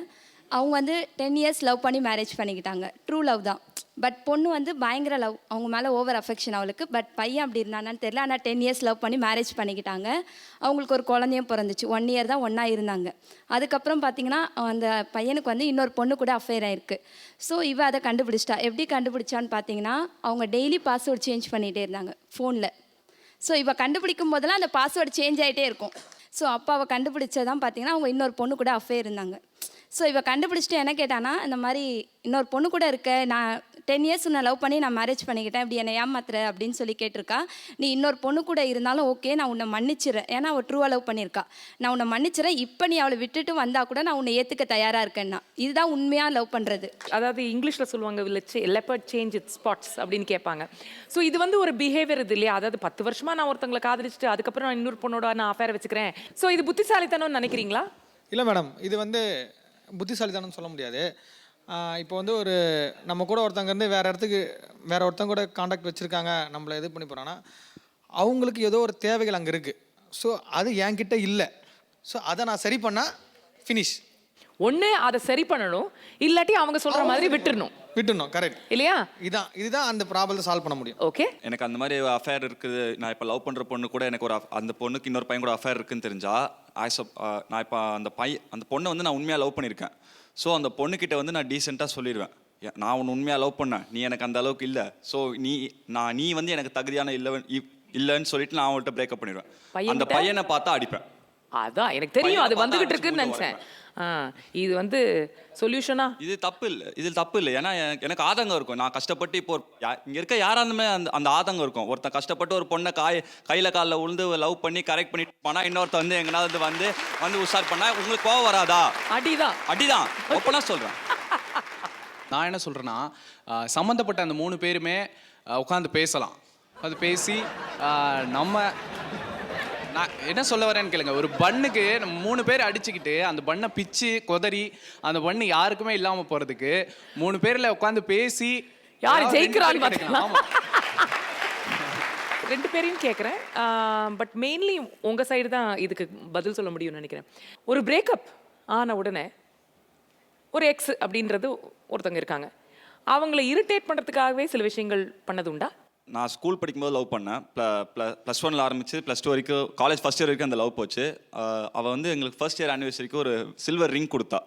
அவங்க வந்து 10 இயர்ஸ் லவ் பண்ணி மேரேஜ் பண்ணிக்கிட்டாங்க. ட்ரூ லவ் தான். பட் பொண்ணு வந்து பயங்கர லவ், அவங்க மேலே ஓவர் அஃபெக்ஷன் அவளுக்கு. பட் பையன் அப்படி இருந்தானான்னு தெரியல, ஆனால் 10 இயர்ஸ் லவ் பண்ணி மேரேஜ் பண்ணிக்கிட்டாங்க. அவங்களுக்கு ஒரு குழந்தையும் பிறந்துச்சு. 1 இயர் தான் ஒன்றா இருந்தாங்க. அதுக்கப்புறம் பார்த்தீங்கன்னா அந்த பையனுக்கு வந்து இன்னொரு பொண்ணு கூட அஃபேர் ஆயிருக்கு. ஸோ இவ அதை கண்டுபிடிச்சிட்டா. எப்படி கண்டுபிடிச்சான்னு பார்த்தீங்கன்னா, அவங்க டெய்லி பாஸ்வேர்டு சேஞ்ச் பண்ணிகிட்டே இருந்தாங்க ஃபோனில். ஸோ இவ கண்டுபிடிக்கும் போதெல்லாம் அந்த பாஸ்வேர்டு சேஞ்ச் ஆகிட்டே இருக்கும். ஸோ அப்போ அவள் கண்டுபிடிச்சதான் பார்த்தீங்கன்னா அவங்க இன்னொரு பொண்ணு கூட அஃபேர் இருந்தாங்க. ஸோ இவ கண்டுபிடிச்சிட்டு என்ன கேட்டானா, இந்த மாதிரி இன்னொரு பொண்ணு கூட இருக்க, நான் 10 இயர்ஸ் உன்னை லவ் பண்ணி நான் மேரேஜ் பண்ணிக்கிட்டேன், இப்படி என்னை ஏமாத்துற அப்படின்னு சொல்லி கேட்டிருக்கா. நீ இன்னொரு பொண்ணு கூட இருந்தாலும் ஓகே, நான் உன்னை மன்னிச்சிடுறேன். ஏன்னா அவள் ட்ரூவாக லவ் பண்ணியிருக்கா. நான் உன்னை மன்னிச்சிடறேன், இப்போ நீ அவளை விட்டுட்டு வந்தால் கூட நான் உன்னை ஏற்றுக்க தயாராக இருக்கேன்னா. இதுதான் உண்மையாக லவ் பண்ணுறது. அதாவது இங்கிலீஷில் சொல்லுவாங்க லெப்பர்ட் சேஞ்ச் இட்ஸ் ஸ்பாட்ஸ் அப்படின்னு கேட்பாங்க. ஸோ இது வந்து ஒரு பிஹேவியர் இது இல்லையா? அதாவது 10 வருஷமாக நான் ஒருத்தங்களை காதலிச்சுட்டு அதுக்கப்புறம் நான் இன்னொரு பொண்ணோட நான் அஃபேர் வச்சுக்கிறேன். ஸோ இது புத்திசாலித்தனம்னு நினைக்கிறீங்களா? இல்லை மேடம், இது வந்து புத்திசாலித்தனம்னு சொல்ல முடியாது. இப்போ வந்து ஒரு நம்ம கூட ஒருத்தங்க இருந்து வேறு இடத்துக்கு வேறு ஒருத்தங்க கூட காண்டாக்ட் வச்சுருக்காங்க, நம்மளை இது பண்ணி போகிறாங்கன்னா அவங்களுக்கு ஏதோ ஒரு தேவைகள் அங்கே இருக்குது. ஸோ அது என்கிட்ட இல்லை. ஸோ அதை நான் சரி பண்ணால் ஃபினிஷ். ஒன்று அதை சரி பண்ணணும், இல்லாட்டி அவங்க சொல்கிற மாதிரி விட்டுறணும். கரெக்ட் இல்லையா? இதுதான் அந்த ப்ராப்ளத்தை சால்வ் பண்ண முடியும். ஓகே, எனக்கு அந்த மாதிரி அஃபேர் இருக்குது, நான் இப்போ லவ் பண்ணுற பொண்ணு கூட எனக்கு ஒரு அந்த பொண்ணுக்கு இன்னொரு பையன் கூட அஃபேர் இருக்குன்னு தெரிஞ்சா நான் இப்போ அந்த பொண்ணை வந்து நான் உண்மையாக லவ் பண்ணியிருக்கேன். ஸோ அந்த பொண்ணுக்கிட்ட வந்து நான் டீசெண்டாக சொல்லிடுவேன், நான் உன்னை உண்மையாக லவ் பண்ணேன், நீ எனக்கு அந்த அளவுக்கு இல்லை, ஸோ நீ வந்து எனக்கு தகுதியான இல்லைன்னு சொல்லிட்டு நான் அவங்கள்ட்ட பிரேக்கப் பண்ணிடுவேன். அந்த பையனை பார்த்தா அடிப்பேன். அதான் எனக்கு தெரியும், அது வந்துகிட்டு இருக்குன்னு நினச்சேன். இது வந்து சொல்யூஷனா? இது தப்பு இல்லை. ஏன்னா எனக்கு ஆதங்கம் இருக்கும். நான் கஷ்டப்பட்டு இப்போ இங்கே இருக்க யாராலுமே அந்த ஆதங்கம் இருக்கும். ஒருத்தன் கஷ்டப்பட்டு ஒரு பொண்ணை கையில் காலில் உழுந்து லவ் பண்ணி கரெக்ட் பண்ணிட்டு போனால் இன்னொருத்த வந்து எங்கனாவது வந்து உஷார் பண்ணா உங்களுக்கு கோவம் வராதா? அடிதான் ஓப்பனாக சொல்கிறேன். நான் என்ன சொல்கிறேன்னா, சம்மந்தப்பட்ட அந்த 3 பேருமே உட்காந்து பேசலாம். அது பேசி நான் என்ன சொல்ல வரேன்னு கேளுங்க. ஒரு பண்ணுக்கு நம்ம 3 பேர் அடிச்சுக்கிட்டு அந்த பண்ணை பிச்சு கொதறி அந்த பண்ணு யாருக்குமே இல்லாமல் போகிறதுக்கு 3 பேரில் உட்காந்து பேசி யார் ஜெயிக்கிறான்னு பார்த்துக்கலாம். 2 பேரையும் கேட்குறேன், பட் மெயின்லி உங்கள் சைடு தான் இதுக்கு பதில் சொல்ல முடியும்னு நினைக்கிறேன். ஒரு பிரேக்கப் ஆன உடனே ஒரு எக்ஸ் அப்படின்றது ஒருத்தங்க இருக்காங்க, அவங்கள இரிட்டேட் பண்ணுறதுக்காகவே சில விஷயங்கள் பண்ணது உண்டா? நான் ஸ்கூல் படிக்கும்போது லவ் பண்ணேன். +1 ஆரம்பிச்சு +2 வரைக்கும், காலேஜ் ஃபஸ்ட் இயர் வரைக்கும் அந்த லவ் போச்சு. அவள் வந்து எங்களுக்கு ஃபர்ஸ்ட் இயர் ஆனிவர்சரிக்கு ஒரு சில்வர் ரிங் கொடுத்தா.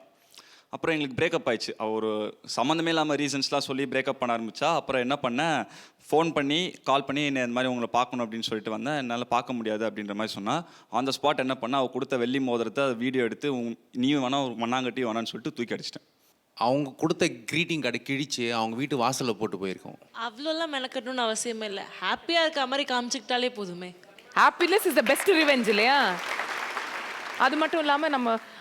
அப்புறம் எங்களுக்கு பிரேக்கப் ஆயிடுச்சு. அவள் ஒரு சம்மந்தமே இல்லாமல் ரீசன்ஸ்லாம் சொல்லி பிரேக்கப் பண்ண ஆரம்பித்தா. அப்புறம் என்ன பண்ணேன், ஃபோன் பண்ணி கால் பண்ணி என்ன இந்த மாதிரி உங்களை பார்க்கணும் அப்படின்னு சொல்லிட்டு வந்தேன். என்னால் பார்க்க முடியாது அப்படின்ற மாதிரி சொன்னால், ஆன் த ஸ்பாட் என்ன பண்ணால் அவள் கொடுத்த வெள்ளி மோதிரத்தை வீடியோ எடுத்து நீ வேணா ஒரு மண்ணாங்கட்டி வேணான்னு சொல்லிட்டு தூக்கி அடிச்சிட்டேன். அவங்க கொடுத்த க்ரீட்டிங் கார்டு கிழிச்சு அவங்க வீட்டு வாசலில் போட்டு போயிருக்கோம். அவ்வளோலாம் மெனக்கட்டணும்னு அவசியமே இல்லை. ஹாப்பியாக இருக்க மாதிரி காமிச்சிக்கிட்டாலே போதுமே. Happiness is the best revenge இல்லையா? அது மட்டும் இல்லாமல்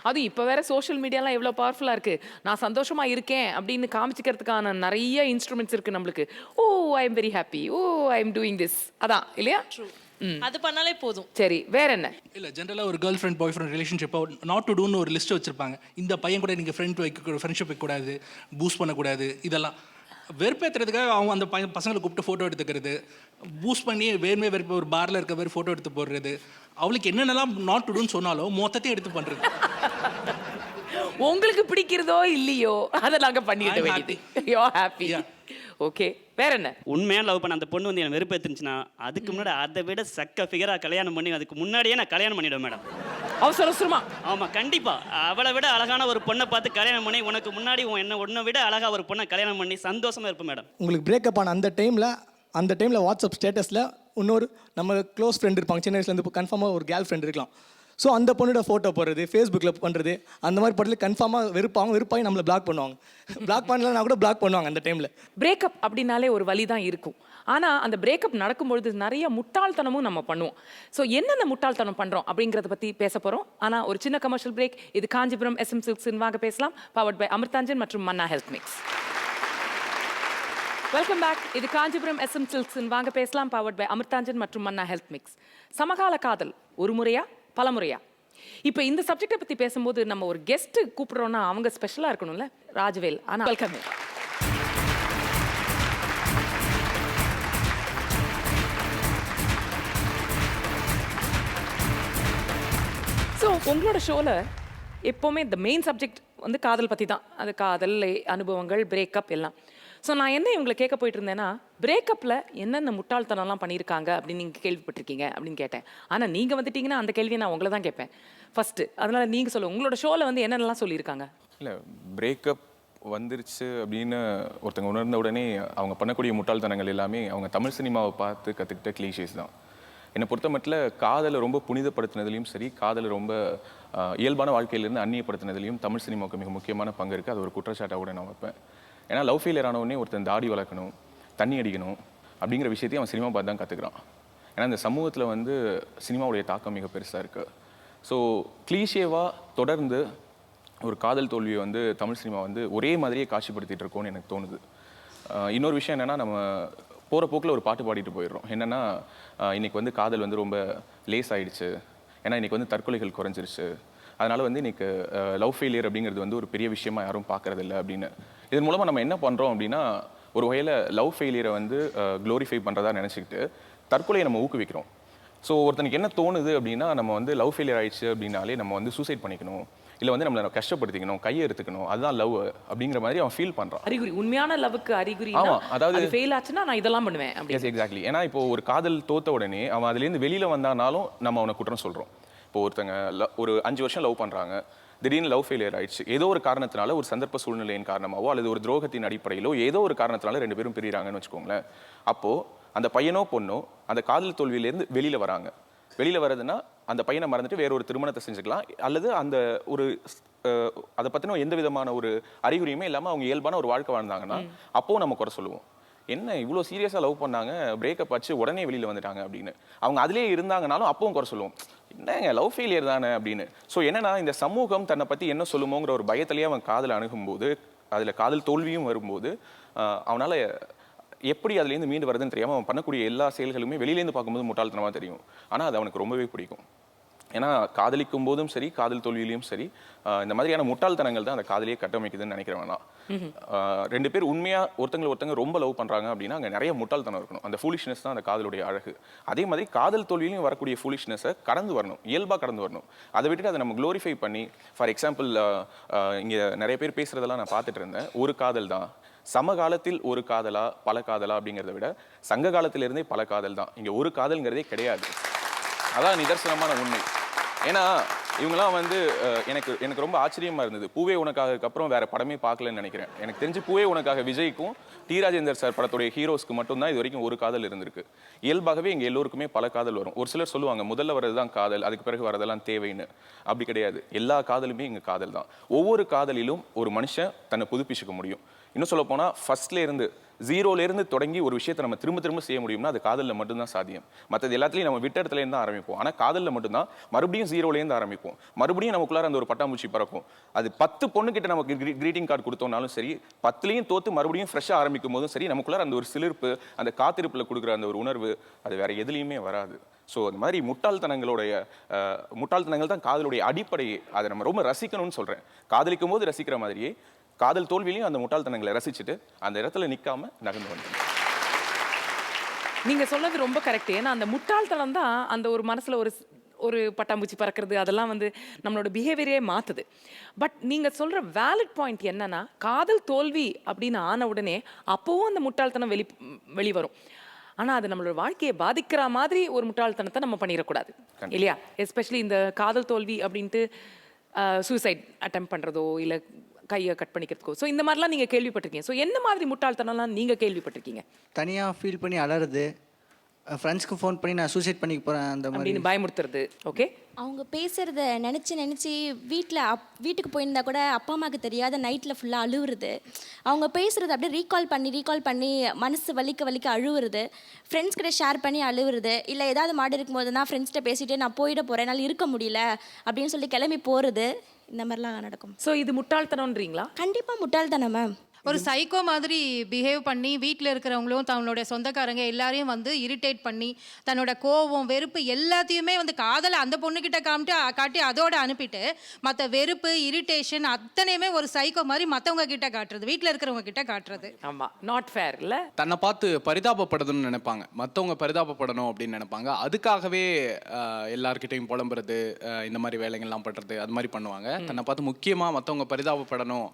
அதுவும் இப்போ வேற சோஷியல் மீடியாலாம் எவ்வளோ பவர்ஃபுல்லாக இருக்குது. நான் சந்தோஷமாக இருக்கேன் அப்படின்னு காமிச்சிக்கிறதுக்கான நிறைய இன்ஸ்ட்ருமெண்ட்ஸ் இருக்குது நம்மளுக்கு. Oh I am very happy, oh I am doing this, அதான் இல்லையா? அது பண்ணாலே போதும். சரி, வேற என்ன? இல்லை, ஜென்ரலாக ஒரு கேர்ள் ஃப்ரெண்ட் பாய் ஃப்ரெண்ட் ரிலேஷன்ஷிப்பை நாட் டு டூன்னு ஒரு லிஸ்ட் வச்சுருப்பாங்க. இந்த பையன் கூட நீங்கள் ஃப்ரெண்ட்ஷிப் வைக்கக்கூடாது, பூஸ்ட் பண்ணக்கூடாது, இதெல்லாம் வெறுப்பேற்றுறதுக்காக அவங்க அந்த பசங்களை கூப்பிட்டு ஃபோட்டோ எடுத்துக்கிறது, பூஸ்ட் பண்ணி வெறுப்பு ஒரு பாரில் இருக்க மாதிரி ஃபோட்டோ எடுத்து போடுறது, அவளுக்கு என்னென்னலாம் நாட் டு டூன்னு சொன்னாலும் மொத்தத்தையும் எடுத்து பண்ணுறது. உங்களுக்கு பிடிக்கிறதோ இல்லையோ அதை நாங்கள் பண்ணிட்டு வேண்டியது. You are happy. ஓகே, வேற என்ன? உண்மையாக லவ் பண்ண அந்த பொண்ணு வந்து எனக்கு வெறுப்பு எடுத்துச்சுன்னா அதுக்கு முன்னாடி அதை விட சக்க ஃபிகராக கல்யாணம் பண்ணி அதுக்கு முன்னாடியே நான் கல்யாணம் பண்ணிவிடுவேன் மேடம். அவசரமா? ஆமாம், கண்டிப்பாக. அவளை விட அழகான ஒரு பொண்ணை பார்த்து கல்யாணம் பண்ணி உனக்கு முன்னாடி உன்னை விட அழகாக ஒரு பொண்ணை கல்யாணம் பண்ணி சந்தோஷமாக இருப்பேன் மேடம். உங்களுக்கு பிரேக்கப் ஆன அந்த டைமில் வாட்ஸ்அப் ஸ்டேட்டஸில் இன்னொரு நம்ம க்ளோஸ் ஃப்ரெண்ட் இருப்பாங்க, சின்ன வயசுலேருந்து கன்ஃபார்மாக ஒரு கேர்ள் ஃப்ரெண்ட் இருக்கலாம். ஸோ அந்த பொண்ணோட ஃபோட்டோ போடுறது, ஃபேஸ்புக்கில் பண்ணுறது, அந்த மாதிரி படத்தில் கன்ஃபார்மாக வெறுப்பாகி நம்மளை பிளாக் பண்ணுவாங்க. பிளாக் பண்ணலன்னா கூட பிளாக் பண்ணுவாங்க அந்த டைமில். பிரேக்கப் அப்படின்னாலே ஒரு வலி தான் இருக்கும். ஆனால் அந்த பிரேக்கப் நடக்கும்பொழுது நிறைய முட்டாள்தனமும் நம்ம பண்ணுவோம். ஸோ என்னென்ன முட்டாள்தனம் பண்ணுறோம் அப்படிங்கிறத பற்றி பேச போகிறோம். ஆனால் ஒரு சின்ன கமர்ஷியல் பிரேக். இது காஞ்சிபுரம் SM Silks வாங்க பேசலாம், பவர்ட் பை அமிர்தாஞ்சன் மற்றும் Manna health mix. Welcome back. இது காஞ்சிபுரம் SM Silks வாங்க பேசலாம், பவர்ட் பை அமிர்தாஞ்சன் மற்றும் மன்னா ஹெல்த் மிக்ஸ். சமகால காதல் ஒரு முறையா பலமுறையா? இப்போ இந்த சப்ஜெக்டை பற்றி பேசும்போது நம்ம ஒரு கெஸ்ட் கூப்பிடுறோம்னா அவங்க ஸ்பெஷலாக இருக்கணும்ல. ராஜவேல், ஆனால் வெல்கம். ஸோ உங்களோட ஷோவில் எப்போவுமே இந்த மெயின் சப்ஜெக்ட் வந்து காதல் பற்றி தான். அது காதல் அனுபவங்கள், பிரேக்கப் எல்லாம். ஸோ நான் என்ன இவங்களை கேட்க போயிட்டு இருந்தேன்னா, பிரேக்கப்பில் என்னென்ன முட்டாள்தனம்லாம் பண்ணியிருக்காங்க அப்படின்னு நீங்கள் கேள்விப்பட்டிருக்கீங்க அப்படின்னு கேட்டேன். ஆனால் நீங்கள் வந்துட்டீங்கன்னா அந்த கேள்வியை நான் உங்களை தான் கேட்பேன் ஃபஸ்ட்டு. அதனால் நீங்கள் சொல்லுங்கள், உங்களோட ஷோவில் வந்து என்னென்னலாம் சொல்லியிருக்காங்க? இல்லை, பிரேக்கப் வந்துருச்சு அப்படின்னு ஒருத்தங்க உணர்ந்த உடனே அவங்க பண்ணக்கூடிய முட்டாள்தனங்கள் எல்லாமே அவங்க தமிழ் சினிமாவை பார்த்து கற்றுக்கிட்ட கிளீஷேஸ் தான். என்னை பொறுத்த மட்டும் காதலை ரொம்ப புனிதப்படுத்தினதுலையும் சரி, காதலை ரொம்ப இயல்பான வாழ்க்கையிலேருந்து அந்நியப்படுத்தினதுலையும் தமிழ் சினிமாவுக்கு மிக முக்கியமான பங்கு இருக்குது. அது ஒரு குற்றச்சாட்டாக கூட நான் வைப்பேன். ஏன்னா லவ் ஃபெயிலியர் ஆனவுடனே ஒருத்தன் தாடி வளர்க்கணும், தண்ணி அடிக்கணும் அப்படிங்கிற விஷயத்தையும் அவன் சினிமா பார்த்து தான் கற்றுக்குறான். ஏன்னா இந்த சமூகத்தில் வந்து சினிமாவுடைய தாக்கம் மிக பெருசாக இருக்குது. ஸோ கிளீஷேவாக தொடர்ந்து ஒரு காதல் தோல்வியை வந்து தமிழ் சினிமா வந்து ஒரே மாதிரியே காட்சிப்படுத்திட்டு இருக்கோன்னு எனக்கு தோணுது. இன்னொரு விஷயம் என்னென்னா, நம்ம போகிற போக்கில் ஒரு பாட்டு பாடிட்டு போயிடுறோம். என்னென்னா, இன்றைக்கி வந்து காதல் வந்து ரொம்ப லேஸ் ஆகிடுச்சு, ஏன்னா இன்றைக்கி வந்து தற்கொலைகள் குறைஞ்சிருச்சு, அதனால் வந்து இன்றைக்கி லவ் ஃபெயிலியர் அப்படிங்கிறது வந்து ஒரு பெரிய விஷயமா யாரும் பார்க்குறதில்ல அப்படின்னு. இதன் மூலமாக நம்ம என்ன பண்ணுறோம் அப்படின்னா, ஒரு வகையில் லவ் ஃபெயிலியரை வந்து க்ளோரிஃபை பண்ணுறதா நினச்சிக்கிட்டு தற்கொலையை நம்ம ஊக்குவிக்கிறோம். ஸோ ஒருத்தனுக்கு என்ன தோணுது அப்படின்னா, நம்ம வந்து லவ் ஃபெயிலியர் ஆயிடுச்சு அப்படின்னாலே நம்ம வந்து சூசைட் பண்ணிக்கணும், இல்லை வந்து நம்மளை கஷ்டப்படுத்திக்கணும், கையை எடுத்துக்கணும், அதுதான் லவ் அப்படிங்கிற மாதிரி அவன் ஃபீல் பண்ணுறான். அறிகுறி, உண்மையான லவ்வுக்கு அறிகுறி. ஆமாம், அதாவது ஃபெயில் ஆச்சுன்னா நான் இதெல்லாம் பண்ணுவேன். Yes, exactly. ஏன்னா இப்போ ஒரு காதல் தோத்த உடனே அவன் அதுலேருந்து வெளியில் வந்தானாலும் நம்ம அவனை குற்றம் சொல்கிறோம். இப்போ ஒருத்தங்க ஒரு 5 வருஷம் லவ் பண்ணுறாங்க, திடீர்னு லவ் ஃபெயிலியர் ஆயிடுச்சு, ஏதோ ஒரு காரணத்தினால, ஒரு சந்தர்ப்ப சூழ்நிலையின் காரணமாவோ அல்லது ஒரு துரோகத்தின் அடிப்படையிலோ ஏதோ ஒரு காரணத்தினால 2 பேரும் பிரிகிறாங்கன்னு வச்சுக்கோங்களேன். அப்போது அந்த பையனோ பொண்ணோ அந்த காதல் தோல்வியிலேருந்து வெளியில் வராங்க. வெளியில் வர்றதுன்னா அந்த பையனை மறந்துட்டு வேற ஒரு திருமணத்தை செஞ்சுக்கலாம், அல்லது அந்த ஒரு அதை பற்றின எந்த விதமான ஒரு அறிகுறியுமே இல்லாமல் அவங்க இயல்பான ஒரு வாழ்க்கை வாழ்ந்தாங்கன்னா அப்போது நம்ம குறை சொல்லுவோம். என்ன இவ்வளோ சீரியஸாக லவ் பண்ணாங்க, பிரேக்கப் ஆச்சு, உடனே வெளியில் வந்துட்டாங்க அப்படின்னு. அவங்க அதிலே இருந்தாங்கனாலும் அப்பவும் குறை சொல்லுவோம், என்னங்க லவ் ஃபெயிலியர் தானே அப்படின்னு. ஸோ என்னன்னா, இந்த சமூகம் தன்னை பற்றி என்ன சொல்லுமோங்கிற ஒரு பயத்திலேயே அவன் காதலை அணுகும்போது, அதில் காதல் தோல்வியும் வரும்போது அவனால் எப்படி அதுலேருந்து மீண்டு வருதுன்னு தெரியாமல் அவன் பண்ணக்கூடிய எல்லா செயல்களுமே வெளியிலேருந்து பார்க்கும்போது முட்டாள்தனமாக தெரியும். ஆனால் அது அவனுக்கு ரொம்பவே பிடிக்கும். ஏன்னா காதலிக்கும் போதும் சரி, காதல் தோல்வியிலையும் சரி, இந்த மாதிரியான முட்டாள்தனங்கள் தான் அந்த காதலியை கட்டமைக்குதுன்னு நினைக்கிறேன் நான். 2 பேர் உண்மையாக ஒருத்தங்க ரொம்ப லவ் பண்ணுறாங்க அப்படின்னா அங்கே நிறைய முட்டாள்தனம் இருக்கணும். அந்த ஃபூலிஷ்னஸ் தான் அந்த காதலுடைய அழகு. அதே மாதிரி காதல் தோல்வியிலையும் வரக்கூடிய ஃபூலிஷ்னஸை கடந்து வரணும், இயல்பாக கடந்து வரணும். அதை விட்டுட்டு அதை நம்ம க்ளோரிஃபை பண்ணி, ஃபார் எக்ஸாம்பிள் இங்கே நிறைய பேர் பேசுகிறதெல்லாம் நான் பார்த்துட்டு இருந்தேன். ஒரு காதல் தான், சமகாலத்தில் ஒரு காதலா பல காதலா அப்படிங்கிறத விட சங்க காலத்திலிருந்தே பல காதல் தான். இங்கே ஒரு காதல்ங்கிறதே கிடையாது. அதான் நிதர்சனமான உண்மை. ஏன்னா இவங்கெல்லாம் வந்து எனக்கு ரொம்ப ஆச்சரியமாக இருந்தது. பூவே உனக்காக அப்புறம் வேற படமே பார்க்கலன்னு நினைக்கிறேன். எனக்கு தெரிஞ்சு பூவே உனக்காக விஜய்க்கும் டி ராஜேந்தர் சார் படத்துடைய ஹீரோஸ்க்கு மட்டும்தான் இது வரைக்கும் ஒரு காதல் இருந்திருக்கு. இயல்பாகவே இங்கே எல்லோருக்குமே பல காதல் வரும். ஒரு சிலர் சொல்லுவாங்க முதல்ல வரது தான் காதல், அதுக்கு பிறகு வரதெல்லாம் தேவைன்னு. அப்படி கிடையாது. எல்லா காதலுமே இங்கே காதல் தான். ஒவ்வொரு காதலிலும் ஒரு மனுஷன் தன்னை புதுப்பிச்சுக்க முடியும். இன்னும் சொல்ல போனால் ஃபர்ஸ்ட்லேருந்து 0லேருந்து தொடங்கி ஒரு விஷயத்தை நம்ம திரும்ப செய்ய முடியும்னா அது காதலில் மட்டும்தான் சாத்தியம். மற்றது எல்லாத்துலேயும் நம்ம விட்ட இடத்துலேருந்து தான் ஆரம்பிப்போம். ஆனால் காதலில் மட்டும்தான் மறுபடியும் 0லேருந்து ஆரம்பிப்போம். மறுபடியும் நமக்குள்ளார அந்த ஒரு பட்டாம்பூச்சி பறக்கும். அது 10 பொண்ணுக்கிட்ட நமக்கு கிரீட்டிங் கார்டு கொடுத்தோம்னாலும் சரி, 10லையும் தோத்து மறுபடியும் ஃப்ரெஷ்ஷாக ஆரம்பிக்கும் போதும் சரி, நமக்குள்ளார அந்த ஒரு சிலிர்ப்பு, அந்த காத்திருப்பில் கொடுக்குற அந்த ஒரு உணர்வு அது வேற எதுலேயுமே வராது. ஸோ அந்த மாதிரி முட்டாள்தனங்கள் தான் காதலுடைய அடிப்படை. அதை நம்ம ரொம்ப ரசிக்கணும்னு சொல்கிறேன். காதலிக்கும் போது ரசிக்கிற மாதிரியே காதல் தோல்வியிலையும் அந்த முட்டாள்தனங்களை ரசிச்சுட்டு அந்த இடத்துல நிற்காம நகர்ந்து வந்து. நீங்க சொன்னது ரொம்ப கரெக்ட். ஏன்னா அந்த முட்டாள்தனம் தான் அந்த ஒரு மனசுல ஒரு பட்டாம்பூச்சி பறக்கிறது, அதெல்லாம் வந்து நம்மளோட பிஹேவியரே மாத்துது. பட் நீங்க சொல்ற வேலிட் பாயிண்ட் என்னன்னா, காதல் தோல்வி அப்படின்னு ஆன உடனே அப்பவும் அந்த முட்டாள்தனம் வெளிவரும். ஆனா அது நம்மளோட வாழ்க்கையை பாதிக்கிற மாதிரி ஒரு முட்டாள்தனத்தை நம்ம பண்ணிடக்கூடாது இல்லையா? எஸ்பெஷலி இந்த காதல் தோல்வி அப்படின்ட்டு சூசைட் அட்டெம்ப்ட் பண்றதோ இல்லை கையை கட் பண்ணிக்கிறதுக்கோ, ஸோ இந்த மாதிரிலாம் நீங்கள் கேள்விப்பட்டிருக்கீங்க. ஸோ என்ன மாதிரி முட்டாள்தனம்லாம் நீங்கள் கேள்விப்பட்டிருக்கீங்க? தனியாக ஃபீல் பண்ணி அலறது, ஃப்ரெண்ட்ஸ்க்கு ஃபோன் பண்ணி நான் சூசைட் பண்ணிக்க போகிறேன் அந்த மாதிரி பயமுறுத்துறது. ஓகே, அவங்க பேசுகிறத நினச்சி வீட்டுக்கு போயிருந்தா கூட அப்பா அம்மாவுக்கு தெரியாத நைட்டில் ஃபுல்லாக அழுவுறது, அவங்க பேசுகிறது அப்படியே ரீகால் பண்ணி மனசு வலிக்க அழுவுறது, ஃப்ரெண்ட்ஸ் கிட்ட ஷேர் பண்ணி அழுவுறது, இல்லை ஏதாவது மாடு இருக்கும்போது நான் ஃப்ரெண்ட்ஸ்கிட்ட பேசிட்டு நான் போயிட போகிறேன், என்னால் இருக்க முடியல அப்படின்னு சொல்லி கிளம்பி போகிறது, இந்த மாதிரிலாம் நடக்கும். ஸோ இது முட்டாள்தனம்ன்றீங்களா? கண்டிப்பாக முட்டாள்தனம் மேம். ஒரு சைக்கோ மாதிரி பிஹேவ் பண்ணி வீட்டில் இருக்கிறவங்களும் தங்களுடைய சொந்தக்காரங்க எல்லாரையும் வந்து இரிட்டேட் பண்ணி தன்னோட கோபம் வெறுப்பு எல்லாத்தையுமே வந்து காதலை அந்த பொண்ணுக்கிட்ட காட்டி அதோட அனுப்பிட்டு மற்ற வெறுப்பு இரிட்டேஷன் அத்தனையுமே ஒரு சைக்கோ மாதிரி மற்றவங்க கிட்ட காட்டுறது, வீட்டில் இருக்கிறவங்க கிட்ட காட்டுறது. ஆமாம், நாட் ஃபேர் இல்லை? தன்னை பார்த்து பரிதாபப்படுதுன்னு நினைப்பாங்க, மற்றவங்க பரிதாபப்படணும் அப்படின்னு நினைப்பாங்க. அதுக்காகவே எல்லார்கிட்டையும் புலம்புறது, இந்த மாதிரி வேலைகள்லாம் பண்ணுறது, அது மாதிரி பண்ணுவாங்க. தன்னை பார்த்து முக்கியமாக மற்றவங்க பரிதாபப்படணும்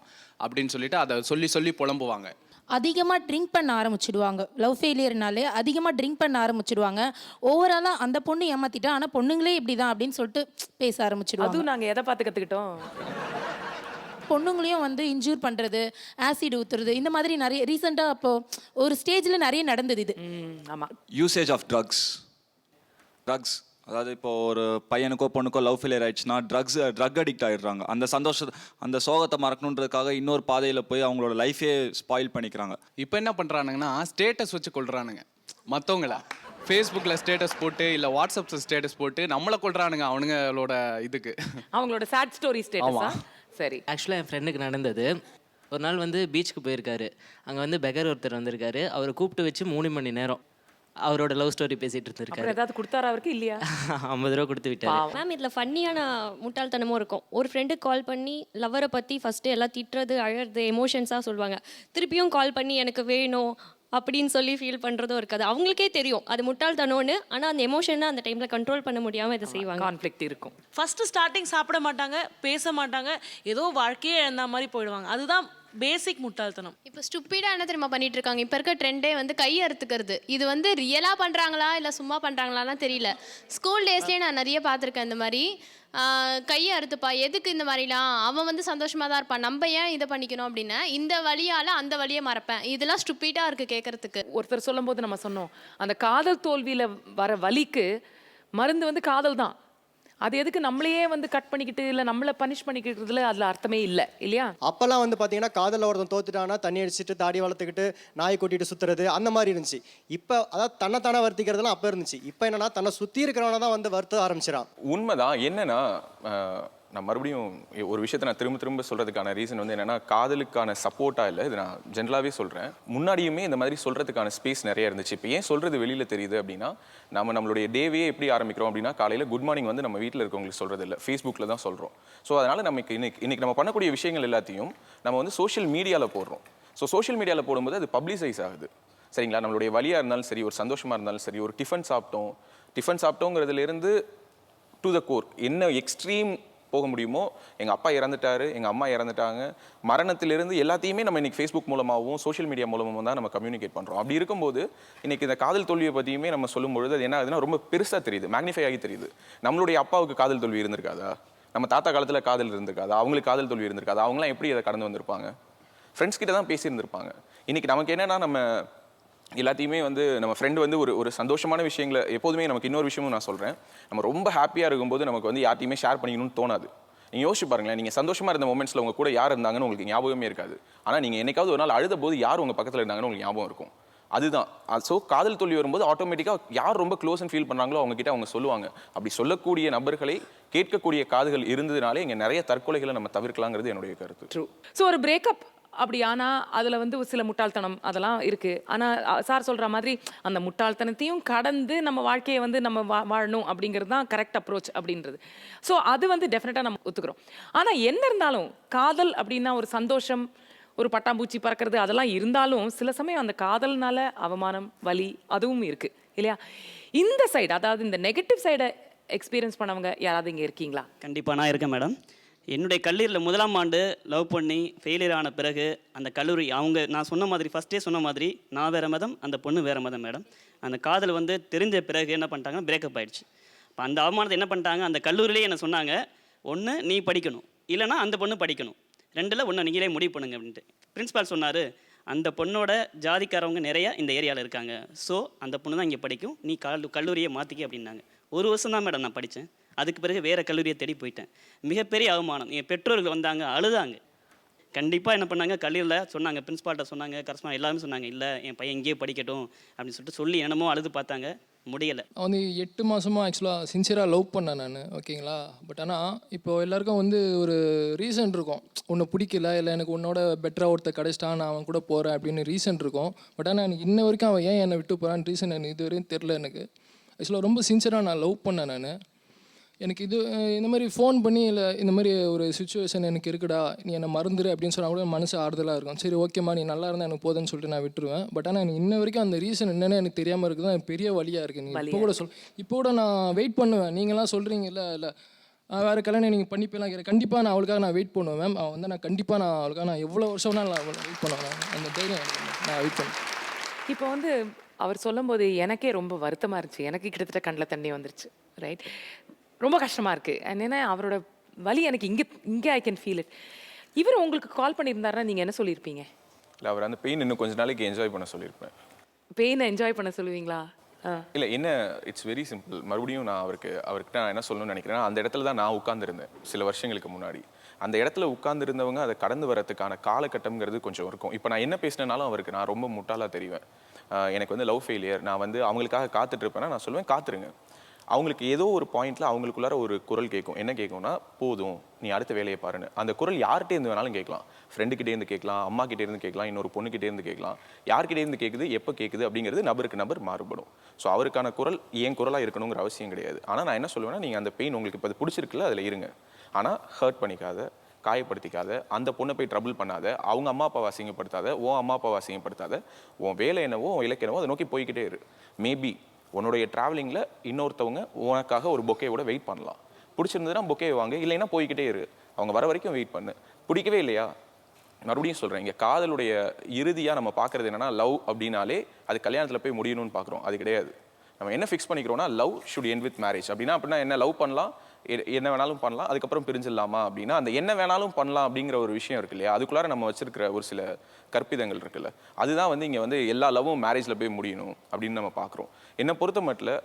அப்படின்னு சொல்லிட்டு அதை சொல்லி புலம்புவாங்க. அதிகமாக ட்ரிங்க் பண்ண ஆரம்பிச்சிடுவாங்க. லவ் ஃபெயிலியர்னாலே அதிகமாக ட்ரிங்க் பண்ண ஆரம்பிச்சிடுவாங்க. ஓவராலாக அந்த பொண்ணு ஏமாத்திட்டா, ஆனால் பொண்ணுங்களே இப்படி தான் அப்படின்னு சொல்லிட்டு பேச ஆரம்பிச்சிடுவாங்க. அதுவும் நாங்கள் எதை பார்த்து கற்றுக்கிட்டோம்? பொண்ணுங்களையும் வந்து இன்ஜூர் பண்ணுறது, ஆசிட் ஊற்றுறது, இந்த மாதிரி நிறைய ரீசெண்டாக அப்போ ஒரு ஸ்டேஜில் நிறைய நடந்தது இது. ஆமாம். Usage of drugs drugs. அதாவது இப்போ ஒரு பையனுக்கோ பொண்ணுக்கோ லவ் ஃபெயிலியர் ஆயிடுச்சுன்னா ட்ரக் அடிக்ட் ஆகிடுறாங்க. அந்த சோகத்தை மறக்கணுன்றதுக்காக இன்னொரு பாதையில் போய் அவங்களோட லைஃபே ஸ்பாயில் பண்ணிக்கிறாங்க. இப்போ என்ன பண்ணுறானுங்கன்னா ஸ்டேட்டஸ் வச்சு கொள்றானுங்க மற்றவங்கள. ஃபேஸ்புக்கில் ஸ்டேட்டஸ் போட்டு இல்லை வாட்ஸ்அப்பில் ஸ்டேட்டஸ் போட்டு நம்மளை கொள்றானுங்க அவனுங்களோட இதுக்கு. அவங்களோட சேட் ஸ்டோரி ஸ்டேட்டஸா? சரி. ஆக்சுவலாக என் ஃப்ரெண்டுக்கு நடந்தது. ஒரு நாள் வந்து பீச்சுக்கு போயிருக்காரு. அங்கே வந்து பெகர் ஒருத்தர் வந்திருக்காரு. அவரை கூப்பிட்டு வச்சு 3 மணி நேரம் அவரோட லவ் ஸ்டோரி பேசிட்டு இருந்திருக்காரு. ஏதாவது கொடுத்தாரா அவருக்கு இல்லையா? 50 ரூபா கொடுத்து விட்டாரு. மேம் இதில் ஃபன்னியான முட்டாள்தனமும் இருக்கும். ஒரு ஃப்ரெண்டுக்கு கால் பண்ணி லவ்வரை பற்றி ஃபஸ்ட்டு எல்லாம் திட்டுறது, அழறது, எமோஷன்ஸாக சொல்லுவாங்க. திருப்பியும் கால் பண்ணி எனக்கு வேணும் அப்படின்னு சொல்லி ஃபீல் பண்ணுறதும் இருக்காது. அவங்களுக்கே தெரியும் அது முட்டாள்தனம்னு. ஆனால் அந்த எமோஷனை அந்த டைமில் கண்ட்ரோல் பண்ண முடியாமல் இதை செய்வாங்க. கான்ஃப்ளிக்ட் இருக்கும். ஃபஸ்ட்டு ஸ்டார்டிங் சாப்பிட மாட்டாங்க, பேச மாட்டாங்க, ஏதோ வாழ்க்கையே இழந்த மாதிரி போயிடுவாங்க. அதுதான் பேசிக் முட்டாள்தனம். இப்போ ஸ்டூப்பிடாக என்ன தெரியுமா பண்ணிட்டு இருக்காங்க? இப்போ இருக்க ட்ரெண்டே வந்து கை அறுத்துக்கிறது. இது வந்து ரியலாக பண்ணுறாங்களா இல்லை சும்மா பண்ணுறாங்களாலாம் தெரியல. ஸ்கூல் டேஸ்லேயே நான் நிறைய பார்த்துருக்கேன் இந்த மாதிரி. கையை அறுத்துப்பா, எதுக்கு இந்த மாதிரிலாம், அவன் வந்து சந்தோஷமாக தான் இருப்பான், நம்ம ஏன் இதை பண்ணிக்கணும் அப்படின்னு இந்த வழியால் அந்த வழியை மறப்பேன். இதெல்லாம் ஸ்டூப்பிடாக இருக்குது கேட்குறதுக்கு. ஒருத்தர் சொல்லும்போது நம்ம சொன்னோம், அந்த காதல் தோல்வியில் வர வலிக்கு மருந்து வந்து காதல் தான். அது எதுக்கு நம்மளையே வந்து கட் பண்ணிக்கிட்டு இல்லை நம்மளை பனிஷ் பண்ணிக்கிட்டதுல அதில் அர்த்தமே இல்லை இல்லையா? அப்போல்லாம் வந்து பார்த்தீங்கன்னா காதலில் ஒருத்தன் தோத்துட்டானா தண்ணி அடிச்சுட்டு தாடி வளர்த்துக்கிட்டு நாய் கொட்டிட்டு சுற்றுறது அந்த மாதிரி இருந்துச்சு. இப்போ அதாவது தன்னைத்தானே வருத்திக்கிறதுலாம் அப்போ இருந்துச்சு. இப்போ என்னன்னா தன்னை சுற்றி இருக்கிறவனை தான் வந்து வருத்த ஆரம்பிச்சிடான். உண்மைதான். என்னன்னா நான் மறுபடியும் ஒரு விஷயத்தை நான் திரும்ப திரும்ப சொல்கிறதுக்கான ரீசன் வந்து என்னென்னா, காதலுக்கான சப்போர்ட்டாக இல்லை, இது நான் ஜென்ரலாகவே சொல்கிறேன். முன்னாடியுமே இந்த மாதிரி சொல்கிறதுக்கான ஸ்பேஸ் நிறைய இருந்துச்சு. இப்போ ஏன் சொல்கிறது வெளியில் தெரியுது அப்படின்னா, நம்மளுடைய டேவே எப்படி ஆரம்பிக்கிறோம் அப்படின்னா, காலையில் குட் மார்னிங் வந்து நம்ம வீட்டில் இருக்கவங்களுக்கு சொல்கிறது இல்லை, ஃபேஸ்புக்கில் தான் சொல்கிறோம். ஸோ அதனால் நமக்கு இன்னைக்கு நம்ம பண்ணக்கூடிய விஷயங்கள் எல்லாத்தையும் நம்ம வந்து சோஷியல் மீடியாவில் போடுறோம். ஸோ சோஷியல் மீடியாவில் போடும்போது அது பப்ளிசைஸ் ஆகுது. சரிங்களா? நம்மளுடைய வலியாக இருந்தாலும் சரி, ஒரு சந்தோஷமாக இருந்தாலும் சரி, ஒரு டிஃபன் சாப்பிட்டோங்கிறதுலேருந்து டு த கோர் என்ன எக்ஸ்ட்ரீம் போக முடியுமோ, எங்கள் அப்பா இறந்துட்டாரு, எங்கள் அம்மா இறந்துட்டாங்க, மரணத்திலிருந்து எல்லாத்தையுமே நம்ம இன்னைக்கு ஃபேஸ்புக் மூலமாகவும் சோஷியல் மீடியா மூலமாகவும் தான் நம்ம கம்யூனிகேட் பண்ணுறோம். அப்படி இருக்கும்போது இன்னைக்கு இந்த காதல் தோல்வியை பற்றியுமே நம்ம சொல்லும்பொழுது அது என்ன ஆகுதுன்னா ரொம்ப பெருசாக தெரியுது, மேக்னிஃபை ஆகி தெரியுது. நம்மளுடைய அப்பாவுக்கு காதல் தோல்வி இருந்திருக்காதா? நம்ம தாத்தா காலத்தில் காதல் இருந்திருக்காதா? அவங்களுக்கு காதல் தோல்வி இருந்திருக்காதா? அவங்களாம் எப்படி அதை கடந்து வந்திருப்பாங்க? ஃப்ரெண்ட்ஸ் கிட்ட தான் பேசியிருந்திருப்பாங்க. இன்னைக்கு நமக்கு என்னன்னா, நம்ம எல்லாத்தையுமே வந்து நம்ம ஃப்ரெண்டு வந்து ஒரு சந்தோஷமான விஷயங்களை எப்போதுமே நமக்கு இன்னொரு விஷயமும் நான் சொல்கிறேன், நம்ம ரொம்ப ஹாப்பியாக இருக்கும்போது நமக்கு வந்து யார்ட்டையுமே ஷேர் பண்ணிக்கணும்னு தோணாது. நீங்கள் யோசிச்சு பாருங்களேன், நீங்கள் சந்தோஷமாக இருந்த மொமெண்ட்ஸில் உங்கள் கூட யார் இருந்தாங்கன்னு உங்களுக்கு ஞாபகமே இருக்காது. ஆனால் நீங்கள் என்னைக்காவது ஒரு நாள் அழுத போது யார் உங்கள் பக்கத்தில் இருந்தாங்கன்னு உங்களுக்கு ஞாபகம் இருக்கும். அதுதான். ஸோ காதல் தோல்வி வரும்போது ஆட்டோமேட்டிக்காக யார் ரொம்ப க்ளோஸ் ஃபீல் பண்ணுறாங்களோ அவங்க கிட்ட அவங்க சொல்லுவாங்க. அப்படி சொல்லக்கூடிய நபர்களை கேட்கக்கூடிய காதுகள் இருந்ததுனாலே இங்கே நிறைய தற்கொலைகளை நம்ம தவிர்க்கலாங்கிறது என்னுடைய கருத்து. ட்ரூ. ஸோ ஒரு பிரேக்கப் அப்படி ஆனால் அதில் வந்து சில முட்டாள்தனம் அதெல்லாம் இருக்குது. ஆனால் சார் சொல்கிற மாதிரி அந்த முட்டாள்தனத்தையும் கடந்து நம்ம வாழ்க்கையை வந்து நம்ம வாழணும் அப்படிங்கிறது தான் கரெக்ட் அப்ரோச் அப்படின்றது. ஸோ அது வந்து டெஃபினட்டாக நம்ம ஒத்துக்கிறோம். ஆனால் என்ன இருந்தாலும் காதல் அப்படின்னா ஒரு சந்தோஷம், ஒரு பட்டாம்பூச்சி பறக்கிறது அதெல்லாம் இருந்தாலும் சில சமயம் அந்த காதல்னால அவமானம், வலி அதுவும் இருக்குது இல்லையா? இந்த சைடு, அதாவது இந்த நெகட்டிவ் சைடை எக்ஸ்பீரியன்ஸ் பண்ணவங்க யாராவது இங்கே இருக்கீங்களா? கண்டிப்பாக நான் இருக்கேன் மேடம். என்னுடைய கல்லூரியில் 1ஆம் ஆண்டு லவ் பண்ணி ஃபெயிலியர் ஆன பிறகு அந்த கல்லூரி நான் சொன்ன மாதிரி ஃபஸ்ட்டே சொன்ன மாதிரி நான் வேறு மதம், அந்த பொண்ணு வேறு மதம் மேடம். அந்த காதல் வந்து தெரிஞ்ச பிறகு என்ன பண்ணிட்டாங்க, பிரேக்கப் ஆகிடுச்சு. இப்போ அந்த அவமானத்தை என்ன பண்ணிட்டாங்க, அந்த கல்லூரியிலே என்ன சொன்னாங்க, ஒன்று நீ படிக்கணும், இல்லைனா அந்த பொண்ணு படிக்கணும், 2ல் ஒன்று நீங்களே முடிவு பண்ணுங்க அப்படின்ட்டு. பிரின்ஸிபால் சொன்னார், அந்த பொண்ணோட ஜாதிக்காரவங்க நிறைய இந்த ஏரியாவில் இருக்காங்க, ஸோ அந்த பொண்ணு தான் இங்கே படிக்கும், நீ கல்லூரியை மாற்றிக்க அப்படின்னாங்க. 1 வருஷம் தான் மேடம் நான் படித்தேன். அதுக்கு பிறகு வேறு கல்லூரியை தேடி போயிட்டேன். மிகப்பெரிய அவமானம். என் பெற்றோர்கள் வந்தாங்க, அழுதாங்க. கண்டிப்பாக என்ன பண்ணாங்க, கல்லூரியில் சொன்னாங்க, பிரின்ஸ்பால்கிட்ட சொன்னாங்க, கரஸ்பாண்ட் எல்லாருமே சொன்னாங்க, இல்லை என் பையன் இங்கேயே படிக்கட்டும் அப்படின்னு சொல்லிட்டு சொல்லி என்னமோ அழுது பார்த்தாங்க, முடியலை. வந்து 8 மாதமாக ஆக்சுவலாக சின்சியராக லவ் பண்ணேன் நான், ஓகேங்களா. பட் ஆனால் இப்போ எல்லாருக்கும் வந்து ஒரு ரீசன் இருக்கும், உன்னை பிடிக்கல, இல்லை எனக்கு உன்னோட பெட்டராக ஒருத்தர் கிடச்சிட்டா நான் அவன் கூட போகிறேன் அப்படின்னு ரீசன் இருக்கும். பட் ஆனால் எனக்கு இன்ன வரைக்கும் அவன் ஏன் என்னை விட்டு போகிறான்னு ரீசன் எனக்கு இது வரையும் தெரில. எனக்கு ஆக்சுவலாக ரொம்ப சின்சியராக நான் லவ் பண்ணேன் நான். எனக்கு இந்த மாதிரி ஃபோன் பண்ணி, இல்லை இந்த மாதிரி ஒரு சுச்சுவேஷன் எனக்கு இருக்குடா, நீ என்னை மறந்துடு அப்படின்னு சொன்னால் கூட மனசு ஆறுதலாக இருக்கும். சரி ஓகேம்மா நீ நல்லா இருந்தால் எனக்கு போதுன்னு சொல்லிட்டு நான் விட்டுருவேன். பட் ஆனால் எனக்கு இன்ன வரைக்கும் அந்த ரீசன் என்னென்னு எனக்கு தெரியாமல் இருக்குது தான் பெரிய வழியாக இருக்குது. நீங்கள் இப்போ கூட நான் வெயிட் பண்ணுவேன். நீங்களாம் சொல்கிறீங்கல்ல, இல்லை வேறு கல்யாணம் நீங்கள் பண்ணிப்பெல்லாம் கண்டிப்பாக நான் அவளுக்காக நான் வெயிட் பண்ணுவேன் மேம். அவன் வந்து நான் கண்டிப்பாக நான் அவளுக்காக நான் எவ்வளோ வருஷம்னா நான் வெயிட் பண்ணுவேன். அந்த தைரியம் நான் வெயிட் பண்ணுவேன். இப்போ வந்து அவர் சொல்லும்போது எனக்கே ரொம்ப வருத்தமாக இருந்துச்சு. எனக்கு கிட்டத்தட்ட கண்ணில் தண்ணி வந்துருச்சு. ரைட், ரொம்ப கஷ்டமாக இருக்குது. என்னென்னா அவரோட வலி எனக்கு இங்கே ஐ கேன் ஃபீல் இட். இவர் உங்களுக்கு கால் பண்ணியிருந்தாருன்னா நீங்கள் என்ன சொல்லியிருப்பீங்க? இல்லை, அவர் அந்த பெயின் இன்னும் கொஞ்ச நாளைக்கு என்ஜாய் பண்ண சொல்லியிருப்பேன். பெயினை என்ஜாய் பண்ண சொல்லுவீங்களா? இல்லை என்ன, இட்ஸ் வெரி சிம்பிள். மறுபடியும் நான் அவர்கிட்ட நான் என்ன சொல்லணும்னு நினைக்கிறேன், அந்த இடத்துல தான் நான் உட்கார்ந்துருந்தேன் சில வருஷங்களுக்கு முன்னாடி. அந்த இடத்துல உட்கார்ந்துருந்தவங்க அதை கடந்து வரதுக்கான காலகட்டம்ங்கிறது கொஞ்சம் இருக்கும். இப்போ நான் என்ன பேசினாலும் அவருக்கு நான் ரொம்ப முட்டாளாக தெரிவேன். எனக்கு வந்து லவ் ஃபெயிலியர், நான் வந்து அவங்களுக்காக காத்துட்டு இருப்பேன்னா நான் சொல்லுவேன் காத்துருங்க. அவங்களுக்கு ஏதோ ஒரு பாயிண்ட்ல அவங்களுக்குள்ளார ஒரு குரல் கேட்கும். என்ன கேட்கும்னா, போதும் நீ அடுத்த வேலையை பாருன்னு. அந்த குரல் யார்கிட்டே இருந்து வேணாலும் கேட்கலாம். ஃப்ரெண்டுக்கிட்டே இருந்து கேட்கலாம், அம்மா கிட்டே இருந்து கேட்கலாம், இன்னொரு பொண்ணுக்கிட்டே இருந்து கேட்கலாம். யார்கிட்டே இருந்து கேட்குது, எப்போ கேட்குது அப்படிங்கிறது நபருக்கு நபர் மாறுபடும். ஸோ அவருக்கான குரல் என் குரலாக இருக்கணுங்கிற அவசியம் கிடையாது. ஆனால் நான் என்ன சொல்லுவேன்னா, நீங்கள் அந்த பெயின் உங்களுக்கு இப்போ பிடிச்சிருக்குல்ல அதில் இருங்க. ஆனால் ஹர்ட் பண்ணிக்காத, காயப்படுத்திக்காத, அந்த பொண்ணை போய் ட்ரபிள் பண்ணாத, அவங்க அம்மா அப்பாவை அசிங்கப்படுத்தாத, உன் அம்மா அப்பாவை அசிங்கப்படுத்தாத, உன் வேலை என்னவோ உன் இலக்கு என்னவோ அதை நோக்கி போய்கிட்டே இரு. மேபி உன்னுடைய ட்ராவலிங்கில் இன்னொருத்தவங்க உனக்காக ஒரு பொக்கேவோட வெயிட் பண்ணலாம். பிடிச்சிருந்ததுன்னா பொக்கே வாங்க, இல்லைன்னா போய்கிட்டே இரு. அவங்க வர வரைக்கும் வெயிட் பண்ணு. பிடிக்கவே இல்லையா, மறுபடியும் சொல்கிறேன், இங்கே காதலுடைய இறுதியாக நம்ம பார்க்குறது என்னென்னா, லவ் அப்படின்னாலே அது கல்யாணத்தில் போய் முடியணும்னு பார்க்குறோம். அது கிடையாது. நம்ம என்ன ஃபிக்ஸ் பண்ணிக்கிறோம்னா, love should end with marriage. அப்படின்னா என்ன, லவ் பண்ணலாம், என்ன வேணாலும் பண்ணலாம், அதுக்கப்புறம் பிரிஞ்சிடலாமா அப்படின்னா, அந்த என்ன வேணாலும் பண்ணலாம் அப்படிங்கிற ஒரு விஷயம் இருக்கு இல்லையா, அதுக்குள்ளார நம்ம வச்சிருக்கிற ஒரு சில கற்பிதங்கள் இருக்குல்ல, அதுதான் வந்து இங்கே வந்து எல்லா லவ்வும் மேரேஜில் போய் முடியணும் அப்படின்னு நம்ம பார்க்குறோம். என்னை பொறுத்த மட்டும்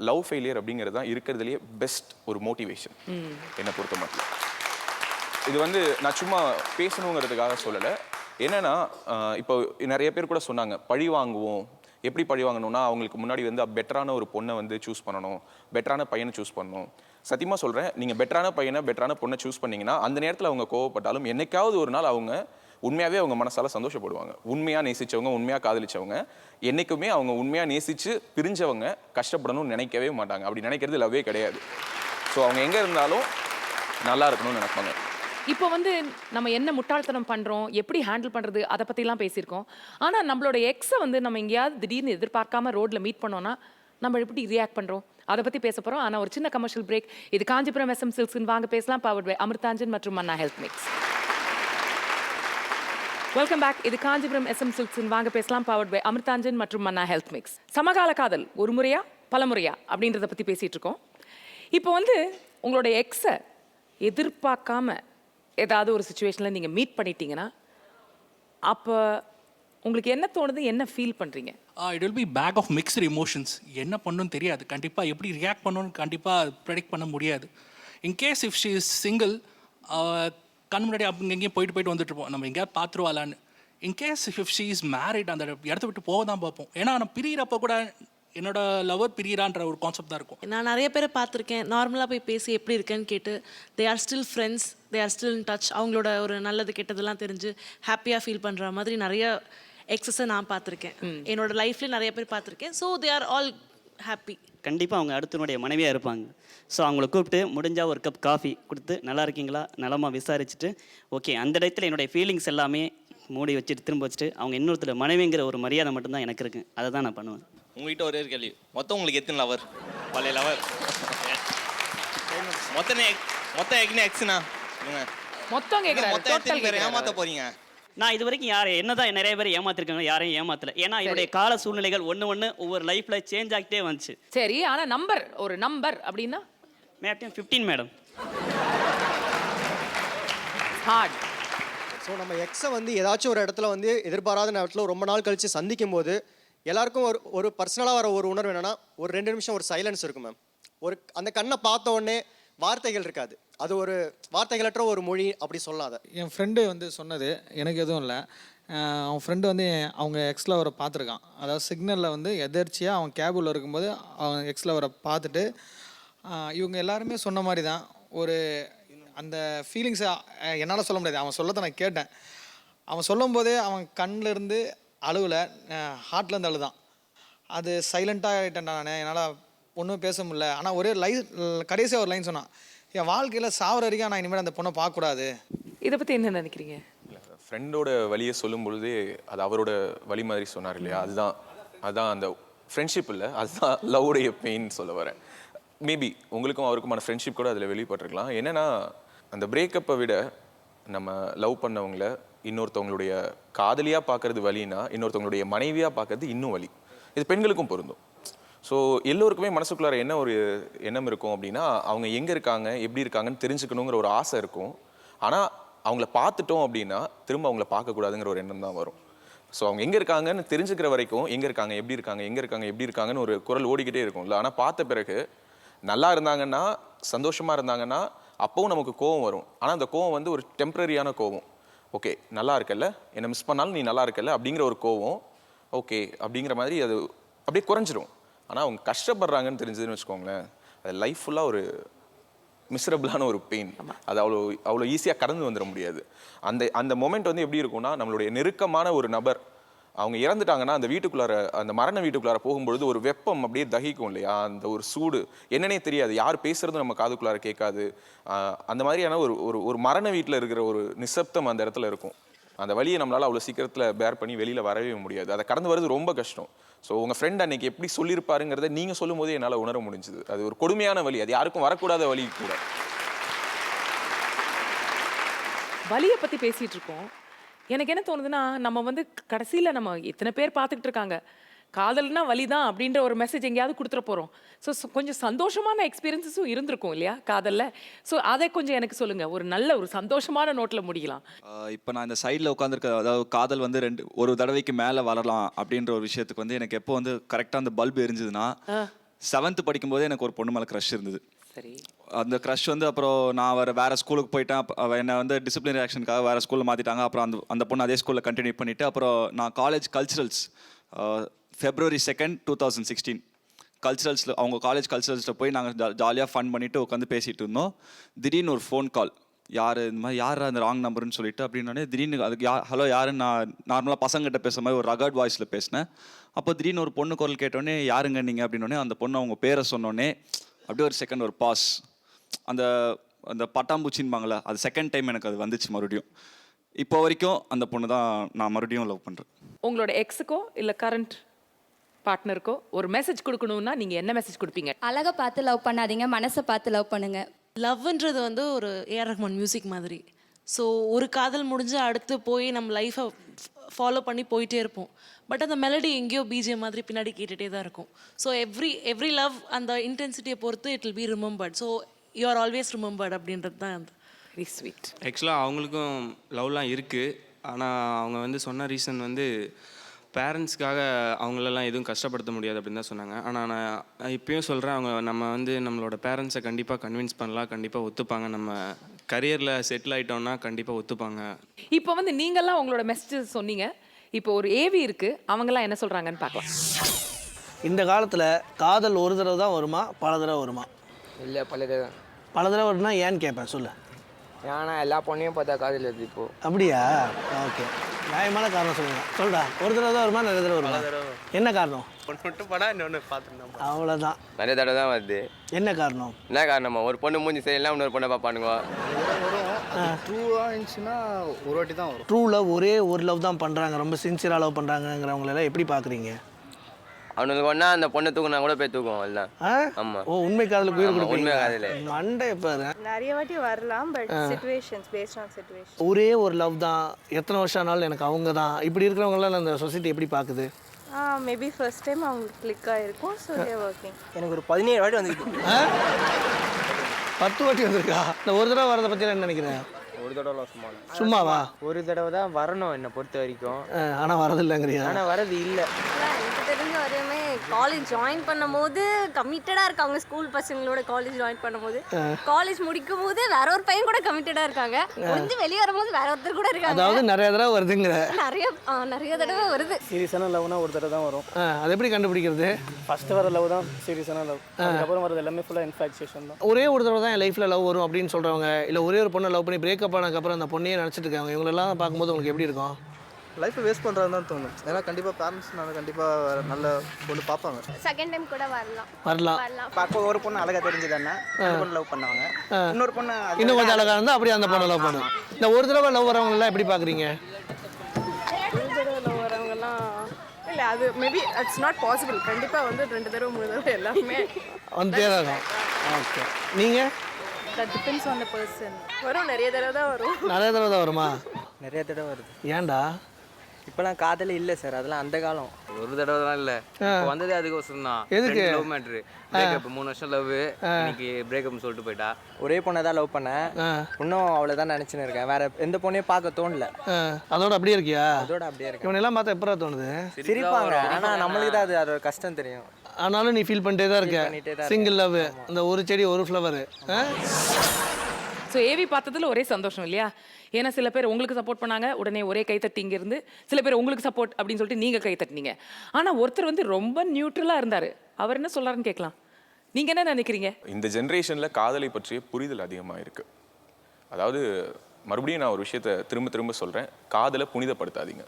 லவ் ஃபெயிலியர் அப்படிங்கிறது தான் இருக்கிறதுலேயே பெஸ்ட் ஒரு மோட்டிவேஷன் என்னை பொறுத்த மட்டும். இது வந்து நான் சும்மா பேசணுங்கிறதுக்காக சொல்லலை. என்னன்னா, இப்போ நிறைய பேர் கூட சொன்னாங்க பழி வாங்குவோம். எப்படி பழி வாங்கணும்னா, அவங்களுக்கு முன்னாடி வந்து பெட்டரான ஒரு பொண்ணை வந்து சூஸ் பண்ணணும், பெட்டரான பையனை சூஸ் பண்ணணும். சத்தியமாக சொல்கிறேன், நீங்கள் பெட்டரான பையனை பெட்டரான பொண்ணை சூஸ் பண்ணிங்கன்னா அந்த நேரத்தில் அவங்க கோவப்பட்டாலும் என்னைக்காவது ஒரு நாள் அவங்க உண்மையாகவே அவங்க மனசால சந்தோஷப்படுவாங்க. உண்மையாக நேசித்தவங்க, உண்மையாக காதலிச்சவங்க என்றைக்குமே அவங்க உண்மையாக நேசித்து பிரிஞ்சவங்க கஷ்டப்படணும்னு நினைக்கவே மாட்டாங்க. அப்படி நினைக்கிறது லவ்வே கிடையாது. ஸோ அவங்க எங்கே இருந்தாலும் நல்லா இருக்கணும்னு நினைப்பாங்க. இப்போ வந்து நம்ம என்ன முட்டாள்தனம் பண்ணுறோம், எப்படி ஹேண்டில் பண்ணுறது, அதை பற்றிலாம் பேசியிருக்கோம். ஆனால் நம்மளோட எக்ஸை வந்து நம்ம எங்கேயாவது திடீர்னு எதிர்பார்க்காம ரோட்டில் மீட் பண்ணோன்னா நம்ம எப்படி ரியாக்ட் பண்ணுறோம், அதை பற்றி பேச போகிறோம். ஆனால் ஒரு சின்ன கமர்ஷியல் பிரேக். இது காஞ்சிபுரம் SM சில்க்ஸ்ன்னு வாங்க பேசலாம். பவர்ட் பை அமிர்தாஞ்சன் மற்றும் Manna health mix. Welcome back. இது காஞ்சிபுரம் SM சில்க்ஸ்ன்னு வாங்க பேசலாம். பவர்ட் பை அமிர்தாஞ்சன் மற்றும் மன்னா ஹெல்த் மிக்ஸ். சமகால காதல் ஒரு முறையா பலமுறையா அப்படின்றத பற்றி பேசிகிட்டு இருக்கோம். இப்போ வந்து உங்களோட எக்ஸை எதிர்பார்க்காம ஏதாவது ஒரு சுச்சுவேஷனில் நீங்கள் மீட் பண்ணிட்டீங்கன்னா அப்போ உங்களுக்கு என்ன தோணுது, என்ன ஃபீல் பண்ணுறீங்க? It will be pack of mixed emotions. என்ன பண்ணணும்னு தெரியாது, கண்டிப்பாக எப்படி ரியாக்ட் பண்ணணும்னு கண்டிப்பாக ப்ரெடிக்ட் பண்ண முடியாது. In case if she is single, கண் முன்னாடி அப்படி எங்கேயும் போயிட்டு வந்துட்டுருப்போம், நம்ம எங்கேயாவது பார்த்துருவாளான்னு. In case if she is married, அந்த இடத்த விட்டு போக தான் பார்ப்போம். ஏன்னா நான் பிரியிறப்போ கூட என்னோட லவர் பிரியிறான்ற ஒரு கான்செப்ட் தான் இருக்கும். நான் நிறைய பேரை பார்த்துருக்கேன், நார்மலாக போய் பேசி எப்படி இருக்கேன்னு கேட்டு they are still friends, they are still in touch. அவங்களோட ஒரு நல்லது கெட்டதெல்லாம் தெரிஞ்சு ஹாப்பியாக ஃபீல் பண்ணுற மாதிரி நிறைய எக்ஸஸை நான் பார்த்துருக்கேன். என்னோட லைஃப்லேயே நிறைய பேர் பார்த்துருக்கேன். So they are all happy. கண்டிப்பாக அவங்க அடுத்தனுடைய மனைவியாக இருப்பாங்க. ஸோ அவங்கள கூப்பிட்டு முடிஞ்சால் ஒரு கப் காஃபி கொடுத்து நல்லா இருக்கீங்களா நலமாக விசாரிச்சுட்டு, ஓகே அந்த இடத்துல என்னுடைய ஃபீலிங்ஸ் எல்லாமே மூடி வச்சுட்டு திரும்ப வச்சுட்டு அவங்க இன்னொருத்தர் மனைவிங்கிற ஒரு மரியாதை மட்டும்தான் எனக்கு இருக்கு. அதை தான் நான் பண்ணுவேன். உங்ககிட்ட ஒரே ஒரு கேள்வி, மொத்தம் உங்களுக்கு எத்தனை லவர்? பழைய லவர் மொத்தம் எக்ஸ்னா மொத்தம் கேட்குறாரு. ஏமாத்த போறீங்க? நான் இது வரைக்கும் என்னதான் நிறைய பேர் ஏமாத்திருக்காங்க, யாரையும் ஏமாத்தல. ஏன்னா என்னுடைய கால சூழ்நிலைகள் ஒன்று ஒவ்வொரு லைஃப்ல சேஞ்ச் ஆகிட்டே வந்துச்சு. சரி, ஆனால் ஒரு நம்பர் அப்படின்னா மேடம் 15 மேடம். ஹார்ட். ஸோ நம்ம எக்ஸை வந்து ஏதாச்சும் ஒரு இடத்துல வந்து எதிர்பாராத நேரத்தில் ரொம்ப நாள் கழித்து சந்திக்கும் போது எல்லாருக்கும் ஒரு பர்சனலாக வர ஒரு உணர்வு என்னென்னா, ஒரு 2 நிமிஷம் ஒரு சைலன்ஸ் இருக்கும் மேம். அந்த கண்ணை பார்த்த உடனே வார்த்தைகள் இருக்காது, அது ஒரு வார்த்தைகளற்ற ஒரு மொழி அப்படி சொல்லாத. என் ஃப்ரெண்டு வந்து சொன்னது, எனக்கு எதுவும் இல்லை. அவன் ஃப்ரெண்டு வந்து அவங்க எக்ஸ் லவரை பார்த்துருக்கான். அதாவது சிக்னலில் வந்து எதர்ச்சியாக அவன் கேபில் இருக்கும்போது அவன் எக்ஸ் லவரை பார்த்துட்டு, இவங்க எல்லாருமே சொன்ன மாதிரி தான் ஒரு அந்த ஃபீலிங்ஸை என்னால் சொல்ல முடியாது. அவன் சொல்லத்தை நான் கேட்டேன். அவன் சொல்லும் போதே அவன் கண்ணிலேருந்து அழுவில், ஹார்ட்லேருந்து அழுதான். அது சைலண்ட்டாக ஆகிட்டேன் நான், என்னால் ஒன்றும் பேச முடியல. ஆனால் ஒரே கடைசியாக ஒரு லைன் சொன்னான், என் வாழ்க்கையில் சாவர வரைக்கும் நான் இனிமேல் அந்த பொண்ணை பார்க்கக்கூடாது. இதை பற்றி என்ன நினைக்கிறீங்க? ஃப்ரெண்டோட வழியை சொல்லும் பொழுது அது அவரோட வழி மாதிரி சொன்னார் இல்லையா, அதுதான் அந்த ஃப்ரெண்ட்ஷிப் இல்லை, அதுதான் லவ்வுடைய பெயின் சொல்ல வரேன். மேபி உங்களுக்கும் அவருக்குமான ஃப்ரெண்ட்ஷிப் கூட அதில் வெளிப்பட்டிருக்கலாம். என்னென்னா, அந்த பிரேக்கப்பை விட நம்ம லவ் பண்ணவங்கள இன்னொருத்தவங்களுடைய காதலியாக பார்க்கறது வலின்னா இன்னொருத்தவங்களுடைய மனைவியாக பார்க்கறது இன்னும் வலி. இது பெண்களுக்கும் பொருந்தும். ஸோ எல்லோருக்குமே மனசுக்குள்ளார என்ன ஒரு எண்ணம் இருக்கும் அப்படின்னா, அவங்க எங்கே இருக்காங்க, எப்படி இருக்காங்கன்னு தெரிஞ்சுக்கணுங்கிற ஒரு ஆசை இருக்கும். ஆனால் அவங்கள பார்த்துட்டோம் அப்படின்னா திரும்ப அவங்கள பார்க்கக்கூடாதுங்கிற ஒரு எண்ணம் தான் வரும். ஸோ அவங்க எங்கே இருக்காங்கன்னு தெரிஞ்சுக்கிற வரைக்கும் எங்கே இருக்காங்க எப்படி இருக்காங்கன்னு ஒரு குரல் ஓடிக்கிட்டே இருக்கும்ல. ஆனால் பார்த்த பிறகு நல்லா இருந்தாங்கன்னா, சந்தோஷமாக இருந்தாங்கன்னா அப்போவும் நமக்கு கோவம் வரும். ஆனால் அந்த கோவம் வந்து ஒரு டெம்பரரியான கோவம். ஓகே நல்லா இருக்கல்ல, என்னை மிஸ் பண்ணாலும் நீ நல்லா இருக்கல்ல அப்படிங்கிற ஒரு கோவம். ஓகே அப்படிங்கிற மாதிரி அது அப்படியே குறைஞ்சிரும். ஆனால் அவங்க கஷ்டப்படுறாங்கன்னு தெரிஞ்சதுன்னு வச்சுக்கோங்களேன், அது லைஃப் ஃபுல்லாக ஒரு மிசரபிளான ஒரு பெயின். அது அவ்வளோ ஈஸியாக கடந்து வந்துட முடியாது. அந்த மொமெண்ட் வந்து எப்படி இருக்கும்னா, நம்மளுடைய நெருக்கமான ஒரு நபர் அவங்க இறந்துட்டாங்கன்னா அந்த மரண வீட்டுக்குள்ளார போகும்பொழுது ஒரு வெப்பம் அப்படியே தகிக்கும் இல்லையா, அந்த ஒரு சூடு என்னன்னே தெரியாது, யார் பேசுறதும் நம்ம காதுக்குள்ளார கேட்காது. அந்த மாதிரியான ஒரு மரண வீட்டில் இருக்கிற ஒரு நிசப்தம் அந்த இடத்துல இருக்கும். அந்த வழியை நம்மளால் அவ்வளோ சீக்கிரத்தில் பேர் பண்ணி வெளியில் வரவே முடியாது. அதை கடந்து வர்றது ரொம்ப கஷ்டம். ஸோ உங்கள் ஃப்ரெண்ட் அன்னைக்கு எப்படி சொல்லியிருப்பாருங்கிறத நீங்கள் சொல்லும் போதே என்னால் உணர முடிஞ்சுது. அது ஒரு கொடுமையான வழி, அது யாருக்கும் வரக்கூடாத வழி கூட. வலியை பற்றி பேசிகிட்டு இருக்கோம். எனக்கு என்ன தோணுதுன்னா, நம்ம வந்து கடைசியில் நம்ம எத்தனை பேர் பார்த்துக்கிட்டு இருக்காங்க, காதல்னா வலி தான் அப்படின்ற ஒரு மெசேஜ் எங்கேயாவது கொடுத்துட போகிறோம். ஸோ கொஞ்சம் சந்தோஷமான எக்ஸ்பீரியன்ஸஸும் இருந்திருக்கும் இல்லையா காதலில். ஸோ அதை கொஞ்சம் எனக்கு சொல்லுங்கள், ஒரு நல்ல ஒரு சந்தோஷமான நோட்டில் முடிக்கலாம். இப்போ நான் இந்த சைடில் உட்காந்துருக்க, அதாவது காதல் வந்து ஒரு தடவைக்கு மேலே வரலாம் அப்படின்ற ஒரு விஷயத்துக்கு வந்து எனக்கு எப்போ வந்து கரெக்டாக அந்த பல்பு எரிஞ்சுதுன்னா, 7th படிக்கும்போதே எனக்கு ஒரு பொண்ணு மேலே க்ரஷ் இருந்தது. சரி. அந்த க்ரஷ் வந்து அப்புறம் நான் வேறு ஸ்கூலுக்கு போயிட்டேன். என்னை வந்து டிசிப்ளினரி ஆக்ஷனுக்காக வேறு ஸ்கூலில் மாற்றிட்டாங்க. அப்புறம் அந்த பொண்ணு அதே ஸ்கூலில் கண்டினியூ பண்ணிவிட்டு, அப்புறம் நான் காலேஜ் கல்ச்சுரல்ஸ் February 2nd, 2016 கல்ச்சுரல்ஸில், அவங்க காலேஜ் கல்ச்சுரல்ஸில் போய் நாங்கள் ஜாலியாக ஃபன் பண்ணிவிட்டு உட்காந்து பேசிகிட்டு இருந்தோம். திடீர்னு ஒரு ஃபோன் கால், யார் இந்த மாதிரி யார் அந்த ராங் நம்பர்னு சொல்லிட்டு அப்படின்னோடனே திடீர்னு அதுக்கு ஹலோ யாருன்னு நான் நார்மலாக பசங்கிட்ட பேசுகிற மாதிரி ஒரு ரகர்ட் வாய்ஸில் பேசினேன். அப்போ திடீர்னு ஒரு பொண்ணு குரல் கேட்டோடனே யாருங்க நீங்கள் அப்படின்னோடனே அந்த பொண்ணு அவங்க பேரை சொன்னோடனே அப்படியே ஒரு செகண்ட் ஒரு பாஸ். அந்த பட்டாம்பூச்சின்பாங்களே, அது செகண்ட் டைம் எனக்கு அது வந்துச்சு மறுபடியும். இப்போ வரைக்கும் அந்த பொண்ணு தான் நான் மறுபடியும் லவ் பண்ணுறேன். உங்களோட எக்ஸுக்கோ இல்லை கரண்ட் பார்ட்னருக்கோ ஒரு மெசேஜ் கொடுக்கணும்னா நீங்கள் என்ன மெசேஜ் கொடுப்பீங்க? அழகை பார்த்து லவ் பண்ணாதீங்க, மனசை பார்த்து லவ் பண்ணுங்க. லவ்ன்றது வந்து ஒரு ஏஆர் ரஹ்மான் மியூசிக் மாதிரி. ஸோ ஒரு காதல் முடிஞ்சு அடுத்து போய் நம்ம லைஃப்பை ஃபாலோ பண்ணி போயிட்டே இருப்போம். பட் அந்த மெலடி எங்கேயோ பிஜிஎம் மாதிரி பின்னாடி கேட்டுகிட்டே தான் இருக்கும். ஸோ எவ்ரி லவ் அந்த இன்டென்சிட்டியை பொறுத்து it will be remembered. So you are always remembered அப்படின்றது தான் அந்த வெரி ஸ்வீட். ஆக்சுவலாக அவங்களுக்கும் லவ்லாம் இருக்குது. ஆனால் அவங்க வந்து சொன்ன ரீசன் வந்து பேரண்ட்ஸ்க்காக அவங்களெல்லாம் எதுவும் கஷ்டப்படுத்த முடியாது அப்படின்னு தான் சொன்னாங்க. ஆனால் நான் இப்பயும் சொல்கிறேன், நம்ம வந்து நம்மளோட பேரண்ட்ஸை கண்டிப்பாக கன்வின்ஸ் பண்ணலாம், கண்டிப்பாக ஒத்துப்பாங்க. நம்ம கரியரில் செட்டில் ஆகிட்டோம்னா கண்டிப்பாக ஒத்துப்பாங்க. இப்போ வந்து நீங்கள்லாம் உங்களோட மெசேஜ் சொன்னீங்க. இப்போ ஒரு ஏவி இருக்குது, அவங்கெல்லாம் என்ன சொல்கிறாங்கன்னு பார்க்கலாம். இந்த காலத்தில் காதல் ஒரு தடவை தான் வருமா, பல தடவை வருமா? இல்லை, பல தடவை. பல தடவை வரும்னா ஏன்னு கேட்பேன், சொல்லு. ஏன்னா எல்லா பொண்ணையும் பார்த்தா காதல் வருது இப்போ. அப்படியா? ஓகே, நியாயமான காரணம் சொல்லுங்க. சொல்டா, ஒரு தடவை தான் வருமா, நிறைய தடவை வருமா? என்ன காரணம்? ஒன்று மட்டும் படம் இன்னொன்று பார்த்துருந்தோம். அவ்வளோதான். நிறைய தடவை தான் வருது. என்ன காரணம்? என்ன காரணமா? ஒரு பொண்ணு மூஞ்சி சரியில்லாம் இன்னொரு பொண்ணை பார்ப்பானுங்க. ட்ரூவாக இருந்துச்சுன்னா ஒரு வாட்டி தான் வரும். ட்ரூ லவ், ஒரே ஒரு லவ் தான் பண்ணுறாங்க, ரொம்ப சின்சியராக லவ் பண்ணுறாங்கிறவங்களெல்லாம் எப்படி பார்க்குறீங்க? அவனுக்கு ஒன்றா அந்த பொண்ணை தூக்குனா கூட போய் தூக்குவோம். அதுதான். ஆமாம். ஓ, உண்மை காதலுக்கு உயிர் கொடுப்பீங்க. உண்மை காதலே. மண்டை பாரு. நிறைய வாட்டி வரலாம், but situations based on situation. ஒரே ஒரு லவ் தான், எத்தனை வருஷம் ஆனாலும் எனக்கு அவங்க தான். இப்படி இருக்கிறவங்களாம் அந்த சொசைட்டி எப்படி பார்க்குது? மேபி ஃபர்ஸ்ட் டைம் அவங்களுக்கு கிளிக் ஆகிருக்கும். So they working. எனக்கு ஒரு 17 வாட்டி வந்துருக்கு. 10 வாட்டி வந்திருக்கா? இந்த ஒரு தடவை வரதை பற்றி என்ன நினைக்கிறேன்? ஒரு தடவை சும்மாவா? ஒரு தடவை தான் வரணும் என்னை பொறுத்த வரைக்கும். ஆனால் வரதில்லைங்கிறியா? ஆனால் வரது இல்லை. எனக்கு தெரிஞ்ச வரையுமே காலேஜ் ஜாயின் பண்ணும்போது கமிட்டடாக இருக்காங்க. ஸ்கூல் பசங்களோட காலேஜ் ஜாயின் பண்ணும்போது, காலேஜ் முடிக்கும் போது வேற ஒரு பையன் கூட கமிட்டடாக இருக்காங்க. கொஞ்சம் வெளியே வரும்போது வேற ஒருத்தர் கூட இருக்காங்க. அதாவது நிறைய தடவை வருதுங்கிற? நிறைய தடவை வருது. சீரியஸான லவ்னா ஒரு தடவை தான் வரும். அது எப்படி கண்டுபிடிக்கிறது? ஃபர்ஸ்ட் வர லவ் தான் சீரியஸான லவ். அதுக்கப்புறம் வரது எல்லாமே ஃபுல்லாக இன்ஃபாக்சுவேஷன் தான். ஒரே ஒரு தடவை தான் என் லைஃப்பில் லவ் வரும் அப்படின்னு சொல்கிறவங்க, இல்லை ஒரே ஒரு பொண்ணை லவ் பண்ணி பிரேக்கப் ஆனதுக்கப்புறம் அந்த பொண்ணையே நினச்சிட்டு இருக்காங்க, இவங்களெல்லாம் பார்க்கும்போது உங்களுக்கு எப்படி இருக்கும்? லைஃப்பை வேஸ்ட் பண்ணுறது தான் தோணும். ஏன்னா கண்டிப்பாக பேரண்ட்ஸ் நான் கண்டிப்பாக நல்ல பொண்ணு பார்ப்பாங்க. செகண்ட் டைம் கூட வரலாம். பார்க்க ஒரு பொண்ணு அழகாக தெரிஞ்சதுன்னா பொண்ணு லவ் பண்ணுவாங்க. இன்னொரு பொண்ணு இன்னும் கொஞ்சம் அழகாக இருந்தால் அப்படியே அந்த பொண்ணை லவ் பண்ணும். இந்த ஒரு தடவை லவ் வரவங்களாம் எப்படி பார்க்குறீங்க? ஒரு தடவை லவ் வரவங்கலாம் இல்லை, அது மேபி இட்ஸ் நாட் பாசிபிள். கண்டிப்பாக வந்து 2 தடவை 3 தடவை எல்லாமே வந்துட்டே தான் இருக்கும். ஓகே, நீங்கள்? That depends on the person. வரும், நிறைய தடவை தான் வரும். நிறைய தடவை தான் வருமா? நிறைய தடவை வருது. ஏன்டா? இப்போலாம் காதலே இல்லை சார், அதெல்லாம் அந்த காலம். ஒரு தடவைலாம் இல்லை, இப்போ வந்ததே அதுக்கோசரம் தான். எதுக்கு? லவ் மேட்ரு, பிரேக்கப் 3 வருஷம் லவ், இன்னைக்கு பிரேக்கப்னு சொல்லிட்டு போயிட்டா. ஒரே பொண்ணை தான் லவ் பண்ணேன், இன்னும் அவளை தான் நினச்சின்னு இருக்கேன், வேற எந்த பொண்ணையும் பார்க்க தோணல. அதோட அப்படியே இருக்கியா? அதோட அப்படியே இருக்கு. இவனெல்லாம் பார்த்தா எப்படா தோணுது? சிரிப்பாங்க, ஆனால் நம்மளுக்கு தான் அது அதோட கஷ்டம் தெரியும். ஆனாலும் நீ ஃபீல் பண்ணிட்டே தான் இருக்க. சிங்கிள் லவ், அந்த ஒரு செடி ஒரு ஃப்ளவர். ஸோ ஏவி பார்த்ததுல ஒரே சந்தோஷம் இல்லையா? ஏன்னா சில பேர் உங்களுக்கு சப்போர்ட் பண்ணாங்க, உடனே ஒரே கைத்தட்டி இங்கே இருந்து, சில பேர் உங்களுக்கு சப்போர்ட் அப்படின்னு சொல்லிட்டு நீங்கள் கைத்தட்டினீங்க. ஆனால் ஒருத்தர் வந்து ரொம்ப நியூட்ரலாக இருந்தார். அவர் என்ன சொல்கிறாருன்னு கேட்கலாம். நீங்கள் என்ன நினைக்கிறீங்க? இந்த ஜென்ரேஷனில் காதலை பற்றிய புரிதல் அதிகமாக இருக்குது. அதாவது மறுபடியும் நான் ஒரு விஷயத்தை திரும்ப திரும்ப சொல்கிறேன், காதலை புனிதப்படுத்தாதீங்க.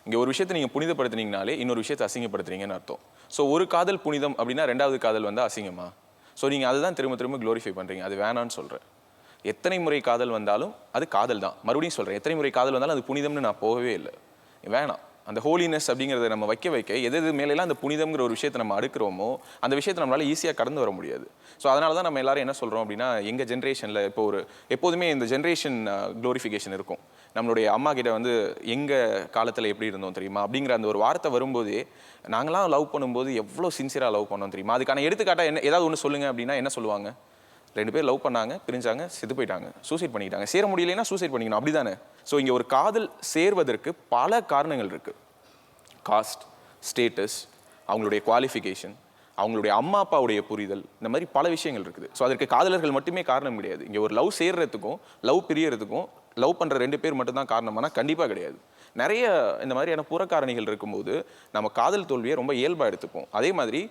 இங்கே ஒரு விஷயத்தை நீங்கள் புனிதப்படுத்தினீங்கனாலே இன்னொரு விஷயத்தை அசிங்கப்படுத்துறீங்கன்னு அர்த்தம். ஸோ ஒரு காதல் புனிதம் அப்படின்னா ரெண்டாவது காதல் வந்து அசிங்கமா? ஸோ நீங்கள் அதுதான் திரும்ப திரும்ப க்ளோரிஃபை பண்ணுறீங்க. அது வேணான்னு சொல்கிறேன். எத்தனை முறை காதல் வந்தாலும் அது காதல் தான். மறுபடியும் சொல்கிறேன், எத்தனை முறை காதல் வந்தாலும் அது புனிதம்னு நான் போகவே இல்லை. வேணாம். அந்த ஹோலினஸ் அப்படிங்கிறத நம்ம வைக்க எது மேலெல்லாம் அந்த புனிதம்ங்கிற ஒரு விஷயத்தை நம்ம அடுக்கிறோமோ அந்த விஷயத்தை நம்மளால ஈஸியாக கடந்து வர முடியாது. ஸோ அதனால தான் நம்ம எல்லாரும் என்ன சொல்கிறோம் அப்படின்னா, எங்கள் ஜென்ரேஷனில் இப்போ எப்போதுமே இந்த ஜென்ரேஷன் க்ளோரிஃபிகேஷன் இருக்கும். நம்மளுடைய அம்மா கிட்ட வந்து எங்கள் காலத்தில் எப்படி இருந்தோம் தெரியுமா அப்படிங்கிற அந்த ஒரு வார்த்தை வரும்போதே, நாங்களாம் லவ் பண்ணும்போது எவ்வளோ சின்சியராக லவ் பண்ணோம் தெரியுமா. அதுக்கான எடுத்துக்காட்டாக என்ன ஏதாவது ஒன்று சொல்லுங்கள் அப்படின்னா என்ன சொல்லுவாங்க? 2 பேர் லவ் பண்ணாங்க, பிரிஞ்சாங்க, செத்து போயிட்டாங்க, சூசைட் பண்ணிக்கிட்டாங்க. சேர முடியலைன்னா சூசைட் பண்ணிக்கணும், அப்படி தானே? ஸோ இங்கே ஒரு காதல் சேர்வதற்கு பல காரணங்கள் இருக்குது. காஸ்ட், ஸ்டேட்டஸ், அவங்களுடைய குவாலிஃபிகேஷன், அவங்களுடைய அம்மா அப்பாவுடைய புரிதல், இந்த மாதிரி பல விஷயங்கள் இருக்குது. ஸோ அதற்கு காதலர்கள் மட்டுமே காரணம் கிடையாது. இங்கே ஒரு லவ் சேர்றதுக்கும் லவ் பிரியறதுக்கும் லவ் பண்ணுற 2 பேர் மட்டும்தான் காரணமானா கண்டிப்பாக கிடையாது. நிறைய இந்த மாதிரியான புறக்காரணிகள் இருக்கும்போது நம்ம காதல் தோல்வியை ரொம்ப இயல்பாக எடுத்துப்போம். அதே மாதிரி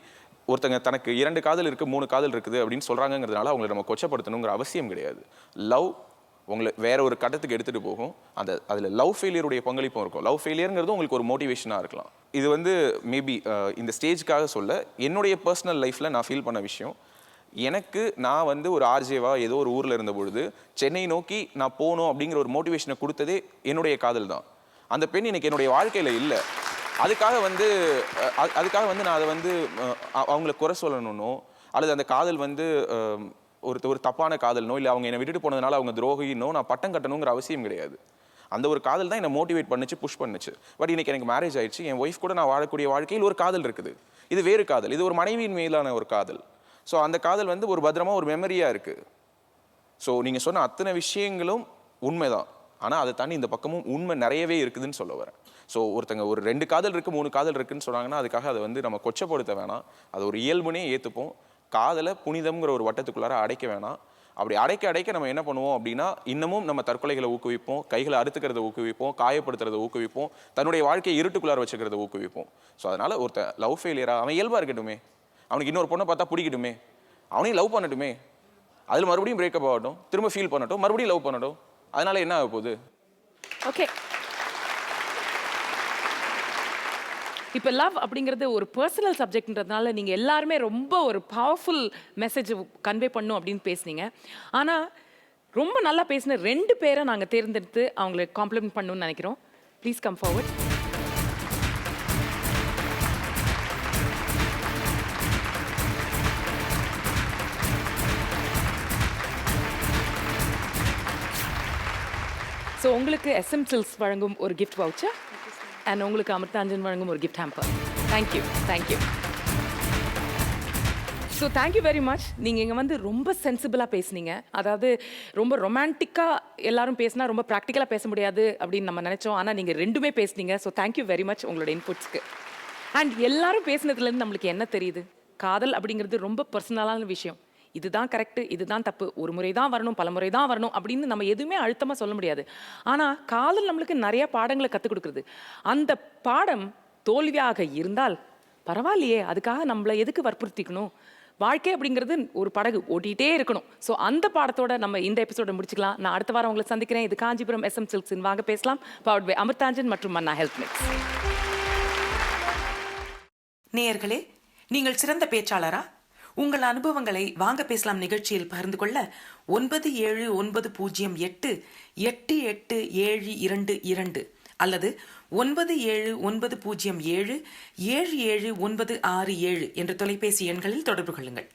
ஒருத்தங்க தனக்கு 2 காதல் இருக்குது, 3 காதல் இருக்குது அப்படின்னு சொல்கிறாங்கிறதுனால அவங்களை நம்ம கொச்சப்படுத்தணுங்கிற அவசியம் கிடையாது. லவ் உங்களை வேற ஒரு கட்டத்துக்கு எடுத்துகிட்டு போகும். அதில் லவ் ஃபெயிலியருடைய பங்களிப்பும் இருக்கும். லவ் ஃபெயிலியருங்கிறது உங்களுக்கு ஒரு மோட்டிவேஷனாக இருக்கலாம். இது வந்து மேபி இந்த ஸ்டேஜ்க்காக சொல்ல, என்னுடைய பர்சனல் லைஃப்பில் நான் ஃபீல் பண்ண விஷயம், எனக்கு நான் வந்து ஒரு ஆர்ஜேவா ஏதோ ஒரு ஊரில் இருந்த பொழுது சென்னை நோக்கி நான் போகணும் அப்படிங்கிற ஒரு மோட்டிவேஷனை கொடுத்ததே என்னுடைய காதல் தான். அந்த பெண் இன்னைக்கு என்னுடைய வாழ்க்கையில் இல்லை. அதுக்காக வந்து நான் அதை வந்து அவங்கள குறை சொல்லணும்னோ அல்லது அந்த காதல் வந்து ஒரு தப்பான காதல்னோ இல்லை அவங்க என்னை விட்டுட்டு போனதுனால அவங்க துரோகினோ நான் பட்டம் கட்டணுங்கிற அவசியம் கிடையாது. அந்த ஒரு காதல் தான் என்னை மோட்டிவேட் பண்ணுச்சு, புஷ் பண்ணுச்சு. பட் இன்னைக்கு எனக்கு மேரேஜ் ஆயிடுச்சு, என் ஒய்ஃப் கூட நான் வாழக்கூடிய வாழ்க்கையில் ஒரு காதல் இருக்குது. இது வேறு காதல், இது ஒரு மனைவியின் மேலான ஒரு காதல். ஸோ அந்த காதல் வந்து ஒரு பத்திரமா ஒரு மெமரியாக இருக்குது. ஸோ நீங்கள் சொன்ன அத்தனை விஷயங்களும் உண்மைதான். ஆனால் அதை தாண்டி இந்த பக்கமும் உண்மை நிறையவே இருக்குதுன்னு சொல்ல வரேன். ஸோ ஒருத்தங்க ஒரு 2 காதல் இருக்குது, 3 காதல் இருக்குன்னு சொன்னாங்கன்னா அதுக்காக அதை வந்து நம்ம கொச்சப்படுத்த வேணாம். அது ஒரு இயல்புனே ஏற்றுப்போம். காதலை புனிதம்ங்கிற ஒரு வட்டத்துக்குள்ளார அடைக்க வேணாம். அப்படி அடைக்க நம்ம என்ன பண்ணுவோம் அப்படின்னா, இன்னமும் நம்ம தற்கொலைகளை ஊக்குவிப்போம், கைகளை அறுத்துக்கிறத ஊக்குவிப்போம், காயப்படுத்துறதை ஊக்குவிப்போம், தன்னுடைய வாழ்க்கையை இருட்டுக்குள்ளார வச்சுக்கிறத ஊக்குவிப்போம். ஸோ அதனால் ஒருத்தன் லவ் ஃபெயிலியராக அவன் இயல்பாக இருக்கட்டுமே, அவனுக்கு இன்னொரு பொண்ணை பார்த்தா பிடிக்கட்டுமே, அவனையும் லவ் பண்ணட்டுமே, அதில் மறுபடியும் பிரேக்கப் ஆகட்டும், திரும்ப ஃபீல் பண்ணட்டும், மறுபடியும் லவ் பண்ணட்டும். அதனால என்ன ஆக போகுது? ஓகே, இப்போ லவ் அப்படிங்கிறது ஒரு பர்சனல் சப்ஜெக்ட்ன்றதுனால நீங்கள் எல்லாருமே ரொம்ப ஒரு பவர்ஃபுல் மெசேஜ் கன்வே பண்ணும் அப்படின்னு பேசுனீங்க. ஆனால் ரொம்ப நல்லா பேசின 2 பேரை நாங்கள் தேர்ந்தெடுத்து அவங்களை காம்ப்ளிமெண்ட் பண்ணணும்னு நினைக்கிறோம். Please come forward. ஸோ உங்களுக்கு SM Silks வழங்கும் ஒரு கிஃப்ட் வவுச்சர் அண்ட் உங்களுக்கு அமிர்தாஞ்சன் வழங்கும் ஒரு gift hamper. Thank you. So thank you very much. நீங்கள் இங்கே வந்து ரொம்ப சென்சிபிளாக பேசுனீங்க. அதாவது ரொம்ப ரொமான்டிக்காக எல்லாரும் பேசினா ரொம்ப ப்ராக்டிக்கலாக பேச முடியாது அப்படின்னு நம்ம நினச்சோம். ஆனால் நீங்கள் 2மே பேசுனீங்க. ஸோ தேங்க்யூ வெரி மச் உங்களோட இன்புட்ஸ்க்கு. அண்ட் எல்லாரும் பேசுனதுலேருந்து நம்மளுக்கு என்ன தெரியுது, காதல் அப்படிங்கிறது ரொம்ப பர்சனலான விஷயம். இதுதான் கரெக்டு, இதுதான் தப்பு, ஒரு முறை தான் வரணும், பல முறை தான் வரணும் அப்படின்னு நம்ம எதுவுமே அழுத்தமாக சொல்ல முடியாது. ஆனால் காதல் நம்மளுக்கு நிறைய பாடங்களை கற்றுக் கொடுக்குறது. அந்த பாடம் தோல்வியாக இருந்தால் பரவாயில்லையே, அதுக்காக நம்மளை எதுக்கு வற்புறுத்திக்கணும்? வாழ்க்கை அப்படிங்கிறது ஒரு படகு, ஓட்டிகிட்டே இருக்கணும். ஸோ அந்த பாடத்தோட நம்ம இந்த எபிசோட முடிச்சுக்கலாம். நான் அடுத்த வாரம் உங்களை சந்திக்கிறேன். இது காஞ்சிபுரம் SM Silks வாங்க பேசலாம், பவர்ட் பை அமிர்தாஞ்சன் மற்றும் மன்னா ஹெல்த் மிக்ஸ். நேயர்களே, நீங்கள் சிறந்த பேச்சாளரா? உங்கள் அனுபவங்களை வாங்க பேசலாம் நிகழ்ச்சியில் பகிர்ந்து கொள்ள 9790888722 அல்லது 979077776967 என்ற தொலைபேசி எண்களில் தொடர்பு கொள்ளுங்கள்.